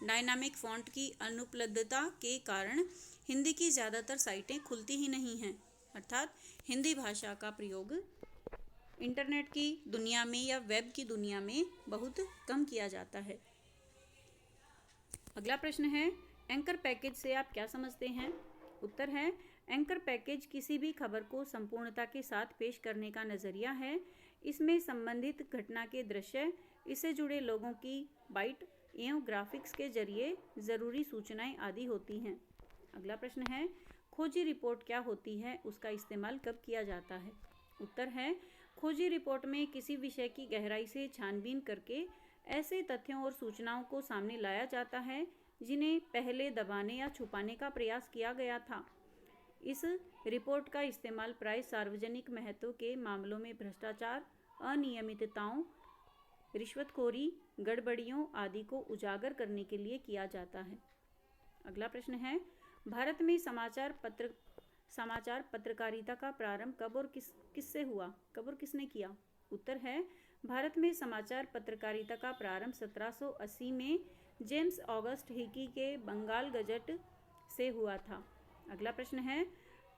डायनामिक फ़ॉन्ट की अनुपलब्धता के कारण हिंदी की ज़्यादातर साइटें खुलती ही नहीं हैं, अर्थात हिंदी भाषा का प्रयोग इंटरनेट की दुनिया में या वेब की दुनिया में बहुत कम किया जाता है। अगला प्रश्न है, एंकर पैकेज से आप क्या समझते हैं? उत्तर है, एंकर पैकेज किसी भी खबर को संपूर्णता के साथ पेश करने का नज़रिया है। इसमें संबंधित घटना के दृश्य, इससे जुड़े लोगों की बाइट एवं ग्राफिक्स के जरिए ज़रूरी सूचनाएं आदि होती हैं। अगला प्रश्न है, खोजी रिपोर्ट क्या होती है, उसका इस्तेमाल कब किया जाता है? उत्तर है, खोजी रिपोर्ट में किसी विषय की गहराई से छानबीन करके ऐसे तथ्यों और सूचनाओं को सामने लाया जाता है जिन्हें पहले दबाने या छुपाने का प्रयास किया गया था। इस रिपोर्ट का इस्तेमाल प्राय सार्वजनिक महत्व के मामलों में भ्रष्टाचार, अनियमितताओं, रिश्वतखोरी, गड़बड़ियों आदि को उजागर करने के लिए किया जाता है। अगला प्रश्न है, भारत में समाचार पत्रकारिता का प्रारंभ कब और किससे हुआ, कब और किसने किया? उत्तर है, भारत में समाचार पत्रकारिता का प्रारंभ 1780 में जेम्स ऑगस्ट हिकी के बंगाल गजट से हुआ था। अगला प्रश्न है,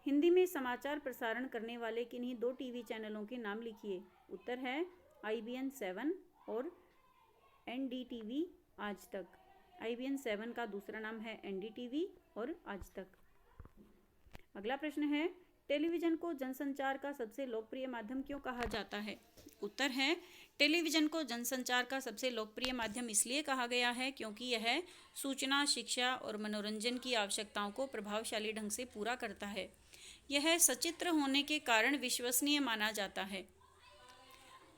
हिंदी में समाचार प्रसारण करने वाले किन्हीं 2 टीवी चैनलों के नाम लिखिए। उत्तर है, IBN 7 और NDTV आज तक। IBN 7 का दूसरा नाम है NDTV और आज तक। अगला प्रश्न है, टेलीविज़न को जनसंचार का सबसे लोकप्रिय माध्यम क्यों कहा जाता है? उत्तर है, टेलीविज़न को जनसंचार का सबसे लोकप्रिय माध्यम इसलिए कहा गया है क्योंकि यह सूचना, शिक्षा और मनोरंजन की आवश्यकताओं को प्रभावशाली ढंग से पूरा करता है। यह सचित्र होने के कारण विश्वसनीय माना जाता है।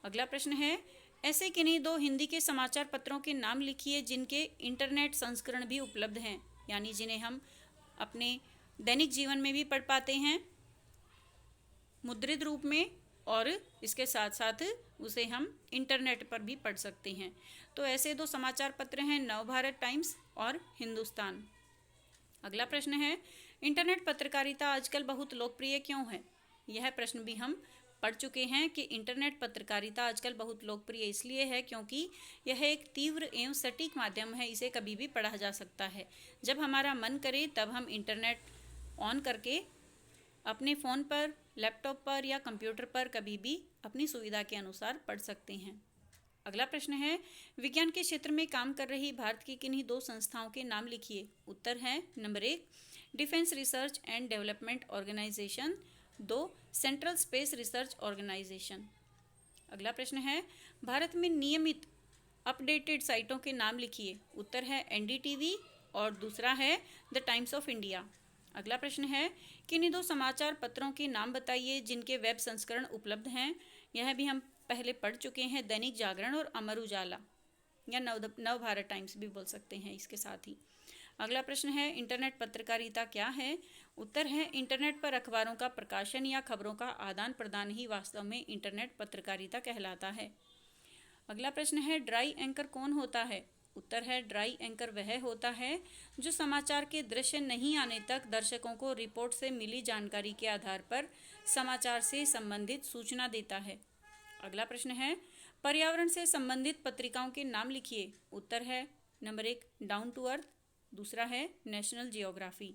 अगला प्रश्न है, ऐसे किन्हीं 2 हिंदी के समाचार पत्रों के नाम लिखिए जिनके इंटरनेट संस्करण भी उपलब्ध हैं, यानी जिन्हें हम अपने दैनिक जीवन में भी पढ़ पाते हैं मुद्रित रूप में, और इसके साथ साथ उसे हम इंटरनेट पर भी पढ़ सकते हैं। तो ऐसे 2 समाचार पत्र हैं, नवभारत टाइम्स और हिंदुस्तान। अगला प्रश्न है, इंटरनेट पत्रकारिता आजकल बहुत लोकप्रिय क्यों है? यह प्रश्न भी हम पढ़ चुके हैं कि इंटरनेट पत्रकारिता आजकल बहुत लोकप्रिय इसलिए है क्योंकि यह एक तीव्र एवं सटीक माध्यम है। इसे कभी भी पढ़ा जा सकता है। जब हमारा मन करे तब हम इंटरनेट ऑन करके अपने फ़ोन पर, लैपटॉप पर या कंप्यूटर पर कभी भी अपनी सुविधा के अनुसार पढ़ सकते हैं। अगला प्रश्न है, विज्ञान के क्षेत्र में काम कर रही भारत की किन्हीं 2 संस्थाओं के नाम लिखिए। उत्तर है, number 1 defence research and development organisation, 2 central space research organisation. अगला प्रश्न है, भारत में नियमित अपडेटेड साइटों के नाम लिखिए। उत्तर है NDTV और दूसरा है द टाइम्स ऑफ इंडिया। अगला प्रश्न है, किन्हीं 2 समाचार पत्रों के नाम बताइए जिनके वेब संस्करण उपलब्ध हैं। यह भी हम पहले पढ़ चुके हैं, दैनिक जागरण और अमर उजाला, या नवभारत टाइम्स भी बोल सकते हैं इसके साथ ही। अगला प्रश्न है, इंटरनेट पत्रकारिता क्या है? उत्तर है, इंटरनेट पर अखबारों का प्रकाशन या खबरों का आदान प्रदान ही वास्तव में इंटरनेट पत्रकारिता कहलाता है। अगला प्रश्न है, ड्राई एंकर कौन होता है? उत्तर है, ड्राई एंकर वह होता है जो समाचार के दृश्य नहीं आने तक दर्शकों को रिपोर्ट से मिली जानकारी के आधार पर समाचार से संबंधित सूचना देता है। अगला प्रश्न है, पर्यावरण से संबंधित पत्रिकाओं के नाम लिखिए। उत्तर है, नंबर 1 डाउन टू अर्थ, दूसरा है नेशनल जियोग्राफी।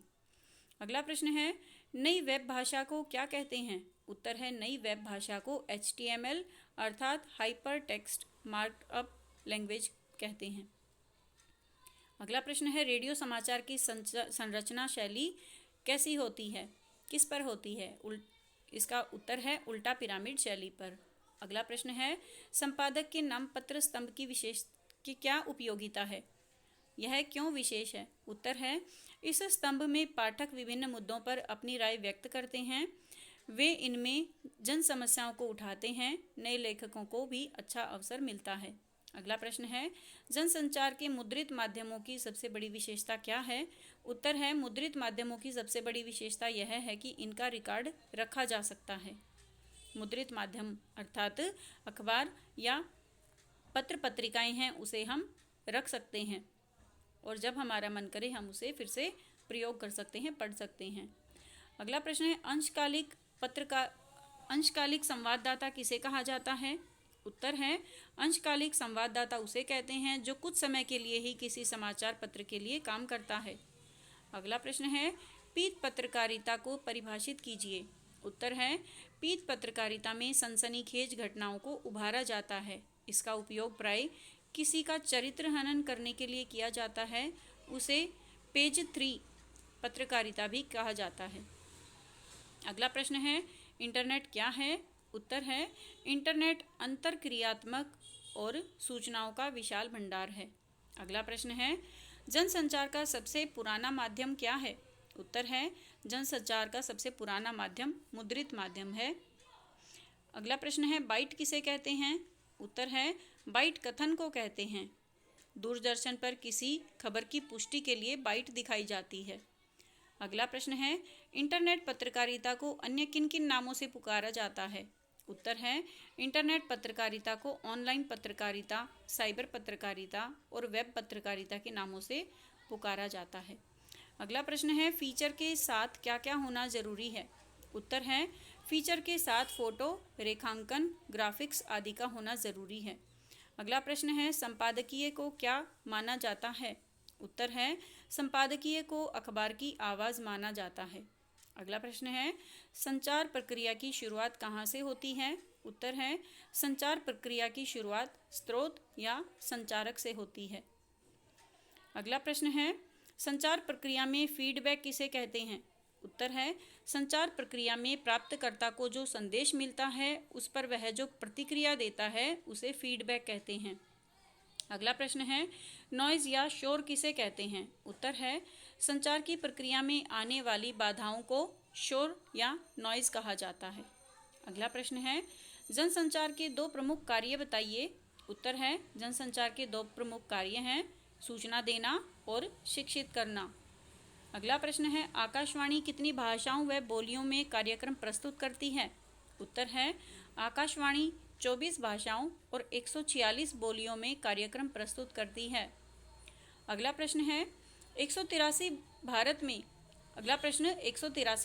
अगला प्रश्न है, नई वेब भाषा को क्या कहते हैं? उत्तर है, नई वेब भाषा को HTML अर्थात हाइपर टेक्स्ट मार्कअप लैंग्वेज कहते हैं। अगला प्रश्न है, रेडियो समाचार की संरचना शैली कैसी होती है, किस पर होती है? इसका उत्तर है उल्टा पिरामिड शैली पर। अगला प्रश्न है, संपादक के नामपत्र स्तंभ की क्या उपयोगिता है? यह क्यों विशेष है? उत्तर है, इस स्तंभ में पाठक विभिन्न मुद्दों पर अपनी राय व्यक्त करते हैं। वे इनमें जन समस्याओं को उठाते हैं। नए लेखकों को भी अच्छा अवसर मिलता है। अगला प्रश्न है, जनसंचार के मुद्रित माध्यमों की सबसे बड़ी विशेषता क्या है? उत्तर है, मुद्रित माध्यमों की सबसे बड़ी विशेषता यह है कि इनका रिकॉर्ड रखा जा सकता है। मुद्रित माध्यम अर्थात अखबार या पत्र पत्रिकाएं हैं, उसे हम रख सकते हैं और जब हमारा मन करे हम उसे फिर से प्रयोग कर सकते हैं, पढ़ सकते हैं। अगला प्रश्न है अंशकालिक संवाददाता किसे कहा जाता है? उत्तर है अंशकालिक संवाददाता उसे कहते हैं जो कुछ समय के लिए ही किसी समाचार पत्र के लिए काम करता है। अगला प्रश्न है पीठ पत्रकारिता को परिभाषित कीजिए। उत्तर है पीठ पत्रकारिता में सनसनीखेज घटनाओं को उभारा जाता है। इसका उपयोग प्राय किसी का चरित्र हनन करने के लिए किया जाता है। उसे पेज 3 पत्रकारिता भी कहा जाता है। अगला प्रश्न है इंटरनेट क्या है? उत्तर है इंटरनेट अंतरक्रियात्मक और सूचनाओं का विशाल भंडार है। अगला प्रश्न है जनसंचार का सबसे पुराना माध्यम क्या है? उत्तर है जनसंचार का सबसे पुराना माध्यम मुद्रित माध्यम है। अगला प्रश्न है बाइट किसे कहते हैं? उत्तर है बाइट कथन को कहते हैं। दूरदर्शन पर किसी खबर की पुष्टि के लिए बाइट दिखाई जाती है। अगला प्रश्न है इंटरनेट पत्रकारिता को अन्य किन किन नामों से पुकारा जाता है? उत्तर है इंटरनेट पत्रकारिता को ऑनलाइन पत्रकारिता, साइबर पत्रकारिता और वेब पत्रकारिता के नामों से पुकारा जाता है। अगला प्रश्न है फीचर के साथ क्या क्या होना जरूरी है? उत्तर है फीचर के साथ फोटो, रेखांकन, ग्राफिक्स आदि का होना जरूरी है। अगला प्रश्न है संपादकीय को क्या माना जाता है? उत्तर है संपादकीय को अखबार की आवाज़ माना जाता है। अगला प्रश्न है संचार प्रक्रिया की शुरुआत कहाँ से होती है? उत्तर है संचार प्रक्रिया की शुरुआत स्रोत या संचारक से होती है। अगला प्रश्न है संचार प्रक्रिया में फीडबैक किसे कहते हैं? उत्तर है संचार प्रक्रिया में प्राप्तकर्ता को जो संदेश मिलता है उस पर वह जो प्रतिक्रिया देता है उसे फीडबैक कहते हैं। अगला प्रश्न है नॉइज़ या शोर किसे कहते हैं? उत्तर है संचार की प्रक्रिया में आने वाली बाधाओं को शोर या नॉइज़ कहा जाता है। अगला प्रश्न है जनसंचार के 2 प्रमुख कार्य बताइए। उत्तर है जनसंचार के 2 प्रमुख कार्य हैं सूचना देना और शिक्षित करना। अगला प्रश्न है आकाशवाणी कितनी भाषाओं व बोलियों में कार्यक्रम प्रस्तुत करती है? उत्तर है आकाशवाणी 24 भाषाओं और 146 बोलियों में कार्यक्रम प्रस्तुत करती है। अगला प्रश्न है 183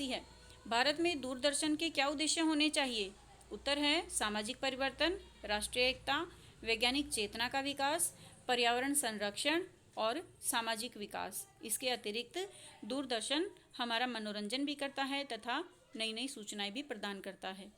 है भारत में दूरदर्शन के क्या उद्देश्य होने चाहिए? उत्तर है सामाजिक परिवर्तन, राष्ट्रीय एकता, वैज्ञानिक चेतना का विकास, पर्यावरण संरक्षण और सामाजिक विकास। इसके अतिरिक्त दूरदर्शन हमारा मनोरंजन भी करता है तथा नई नई सूचनाएं भी प्रदान करता है।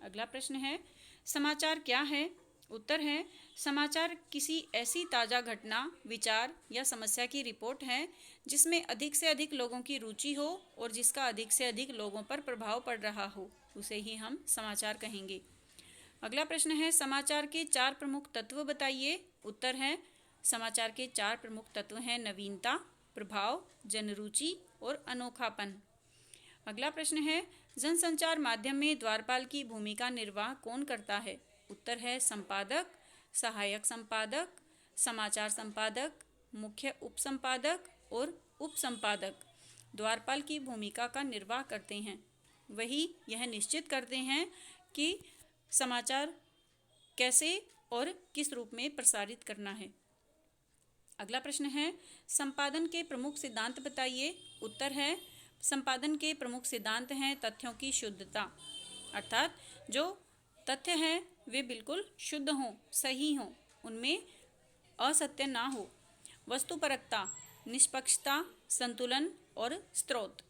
अगला प्रश्न है समाचार क्या है? उत्तर है समाचार किसी ऐसी ताज़ा घटना, विचार या समस्या की रिपोर्ट है जिसमें अधिक से अधिक लोगों की रुचि हो और जिसका अधिक से अधिक लोगों पर प्रभाव पड़ रहा हो, उसे ही हम समाचार कहेंगे। अगला प्रश्न है समाचार के 4 प्रमुख तत्व बताइए। उत्तर है समाचार के 4 प्रमुख तत्व हैं नवीनता, प्रभाव, जनरुचि और अनोखापन। अगला प्रश्न है जनसंचार माध्यम में द्वारपाल की भूमिका निर्वाह कौन करता है? उत्तर है संपादक, सहायक संपादक, समाचार संपादक, मुख्य उपसंपादक और उपसंपादक द्वारपाल की भूमिका का निर्वाह करते हैं। वही यह निश्चित करते हैं कि समाचार कैसे और किस रूप में प्रसारित करना है। अगला प्रश्न है संपादन के प्रमुख सिद्धांत बताइए। उत्तर है संपादन के प्रमुख सिद्धांत हैं तथ्यों की शुद्धता, अर्थात जो तथ्य हैं वे बिल्कुल शुद्ध हों, सही हों, उनमें असत्य ना हो, वस्तुपरकता, निष्पक्षता, संतुलन और स्रोत।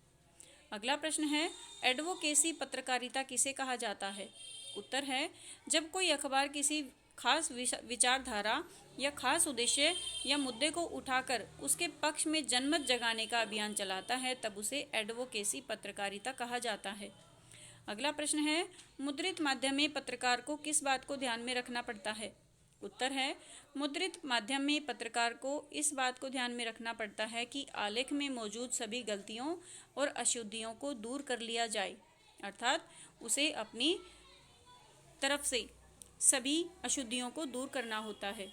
अगला प्रश्न है एडवोकेसी पत्रकारिता किसे कहा जाता है? उत्तर है जब कोई अखबार किसी खास विचारधारा या खास उद्देश्य या मुद्दे को उठाकर उसके पक्ष में जनमत जगाने का अभियान चलाता है तब उसे एडवोकेसी पत्रकारिता कहा जाता है। अगला प्रश्न है मुद्रित माध्यम में पत्रकार को किस बात को ध्यान में रखना पड़ता है? उत्तर है मुद्रित माध्यम में पत्रकार को इस बात को ध्यान में रखना पड़ता है कि आलेख में मौजूद सभी गलतियों और अशुद्धियों को दूर कर लिया जाए, अर्थात उसे अपनी तरफ से सभी अशुद्धियों को दूर करना होता है।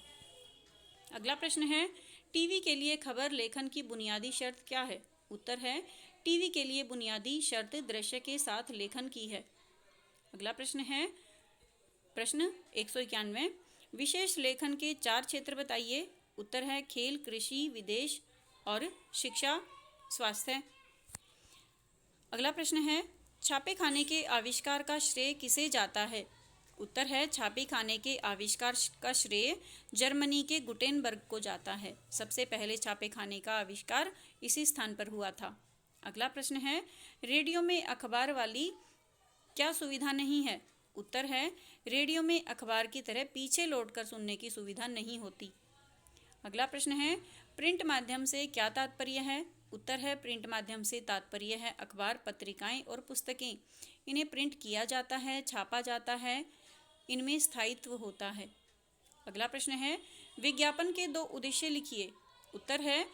अगला प्रश्न है टीवी के लिए खबर लेखन की बुनियादी शर्त क्या है? उत्तर है टीवी के लिए बुनियादी शर्त दृश्य के साथ लेखन की है। अगला प्रश्न है प्रश्न 191 विशेष लेखन के 4 क्षेत्र बताइए। उत्तर है खेल, कृषि, विदेश और शिक्षा, स्वास्थ्य। अगला प्रश्न है, छापे खाने के आविष्कार का श्रेय किसे जाता है? उत्तर है, छापे खाने के आविष्कार का श्रेय जर्मनी के गुटेनबर्ग को जाता है। सबसे पहले छापे खाने का आविष्कार इसी स्थान पर हुआ था। अगला प्रश्न है, रेडियो में अखबार वाली क्या सुविधा नहीं है? उत्तर है, रेडियो में अखबार की तरह पीछे लौटकर सुनने की सुविधा नहीं होती। अगला प्रश्न है, प्रिंट माध्यम से क्या तात्पर्य है? उत्तर है, प्रिंट माध्यम से तात्पर्य है अखबार, पत्रिकाएं और पुस्तकें। इन्हें प्रिंट किया जाता है, छापा जाता है, इनमें स्थायित्व होता है। अगला प्रश्न है, विज्ञापन के 2 उद्देश्य लिखिए। उत्तर है,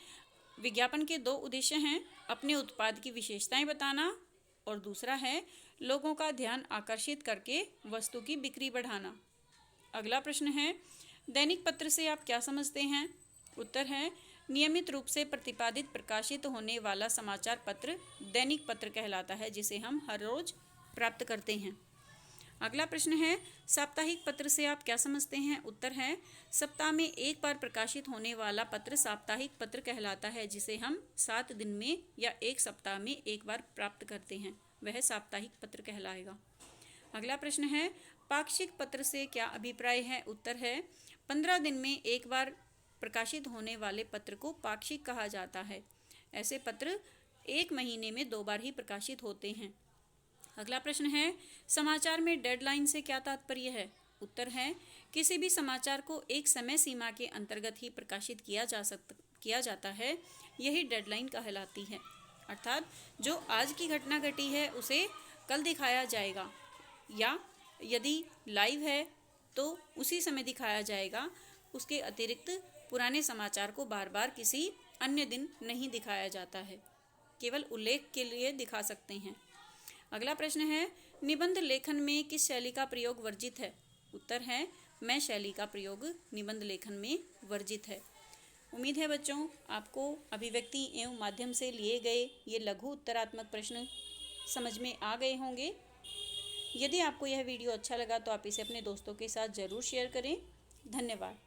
विज्ञापन के 2 उद्देश्य हैं, अपने उत्पाद की विशेषताएं बताना और दूसरा है लोगों का ध्यान आकर्षित करके वस्तु की बिक्री बढ़ाना। अगला प्रश्न है, दैनिक पत्र से आप क्या समझते हैं? उत्तर है, नियमित रूप से प्रतिपादित प्रकाशित होने वाला समाचार पत्र दैनिक पत्र कहलाता है, जिसे हम हर रोज प्राप्त करते हैं। अगला प्रश्न है, साप्ताहिक पत्र से आप क्या समझते हैं? उत्तर है, सप्ताह में एक बार प्रकाशित होने वाला पत्र साप्ताहिक पत्र कहलाता है, जिसे हम 7 दिन में या 1 सप्ताह में एक बार प्राप्त करते हैं, वह साप्ताहिक पत्र कहलाएगा। अगला प्रश्न है, पाक्षिक पत्र से क्या अभिप्राय है? उत्तर है, 15 दिन में एक बार प्रकाशित होने वाले पत्र को पाक्षिक कहा जाता है। ऐसे पत्र 1 महीने में 2 बार ही प्रकाशित होते हैं। अगला प्रश्न है, समाचार में डेडलाइन से क्या तात्पर्य है? उत्तर है, किसी भी समाचार को एक समय सीमा के अंतर्गत ही प्रकाशित किया जाता है, यही डेडलाइन कहलाती है। अर्थात जो आज की घटना घटी है उसे कल दिखाया जाएगा, या यदि लाइव है तो उसी समय दिखाया जाएगा। उसके अतिरिक्त पुराने समाचार को बार बार किसी अन्य दिन नहीं दिखाया जाता है, केवल उल्लेख के लिए दिखा सकते हैं। अगला प्रश्न है, निबंध लेखन में किस शैली का प्रयोग वर्जित है? उत्तर है, मैं शैली का प्रयोग निबंध लेखन में वर्जित है। उम्मीद है बच्चों, आपको अभिव्यक्ति एवं माध्यम से लिए गए ये लघु उत्तरात्मक प्रश्न समझ में आ गए होंगे। यदि आपको यह वीडियो अच्छा लगा तो आप इसे अपने दोस्तों के साथ ज़रूर शेयर करें। धन्यवाद।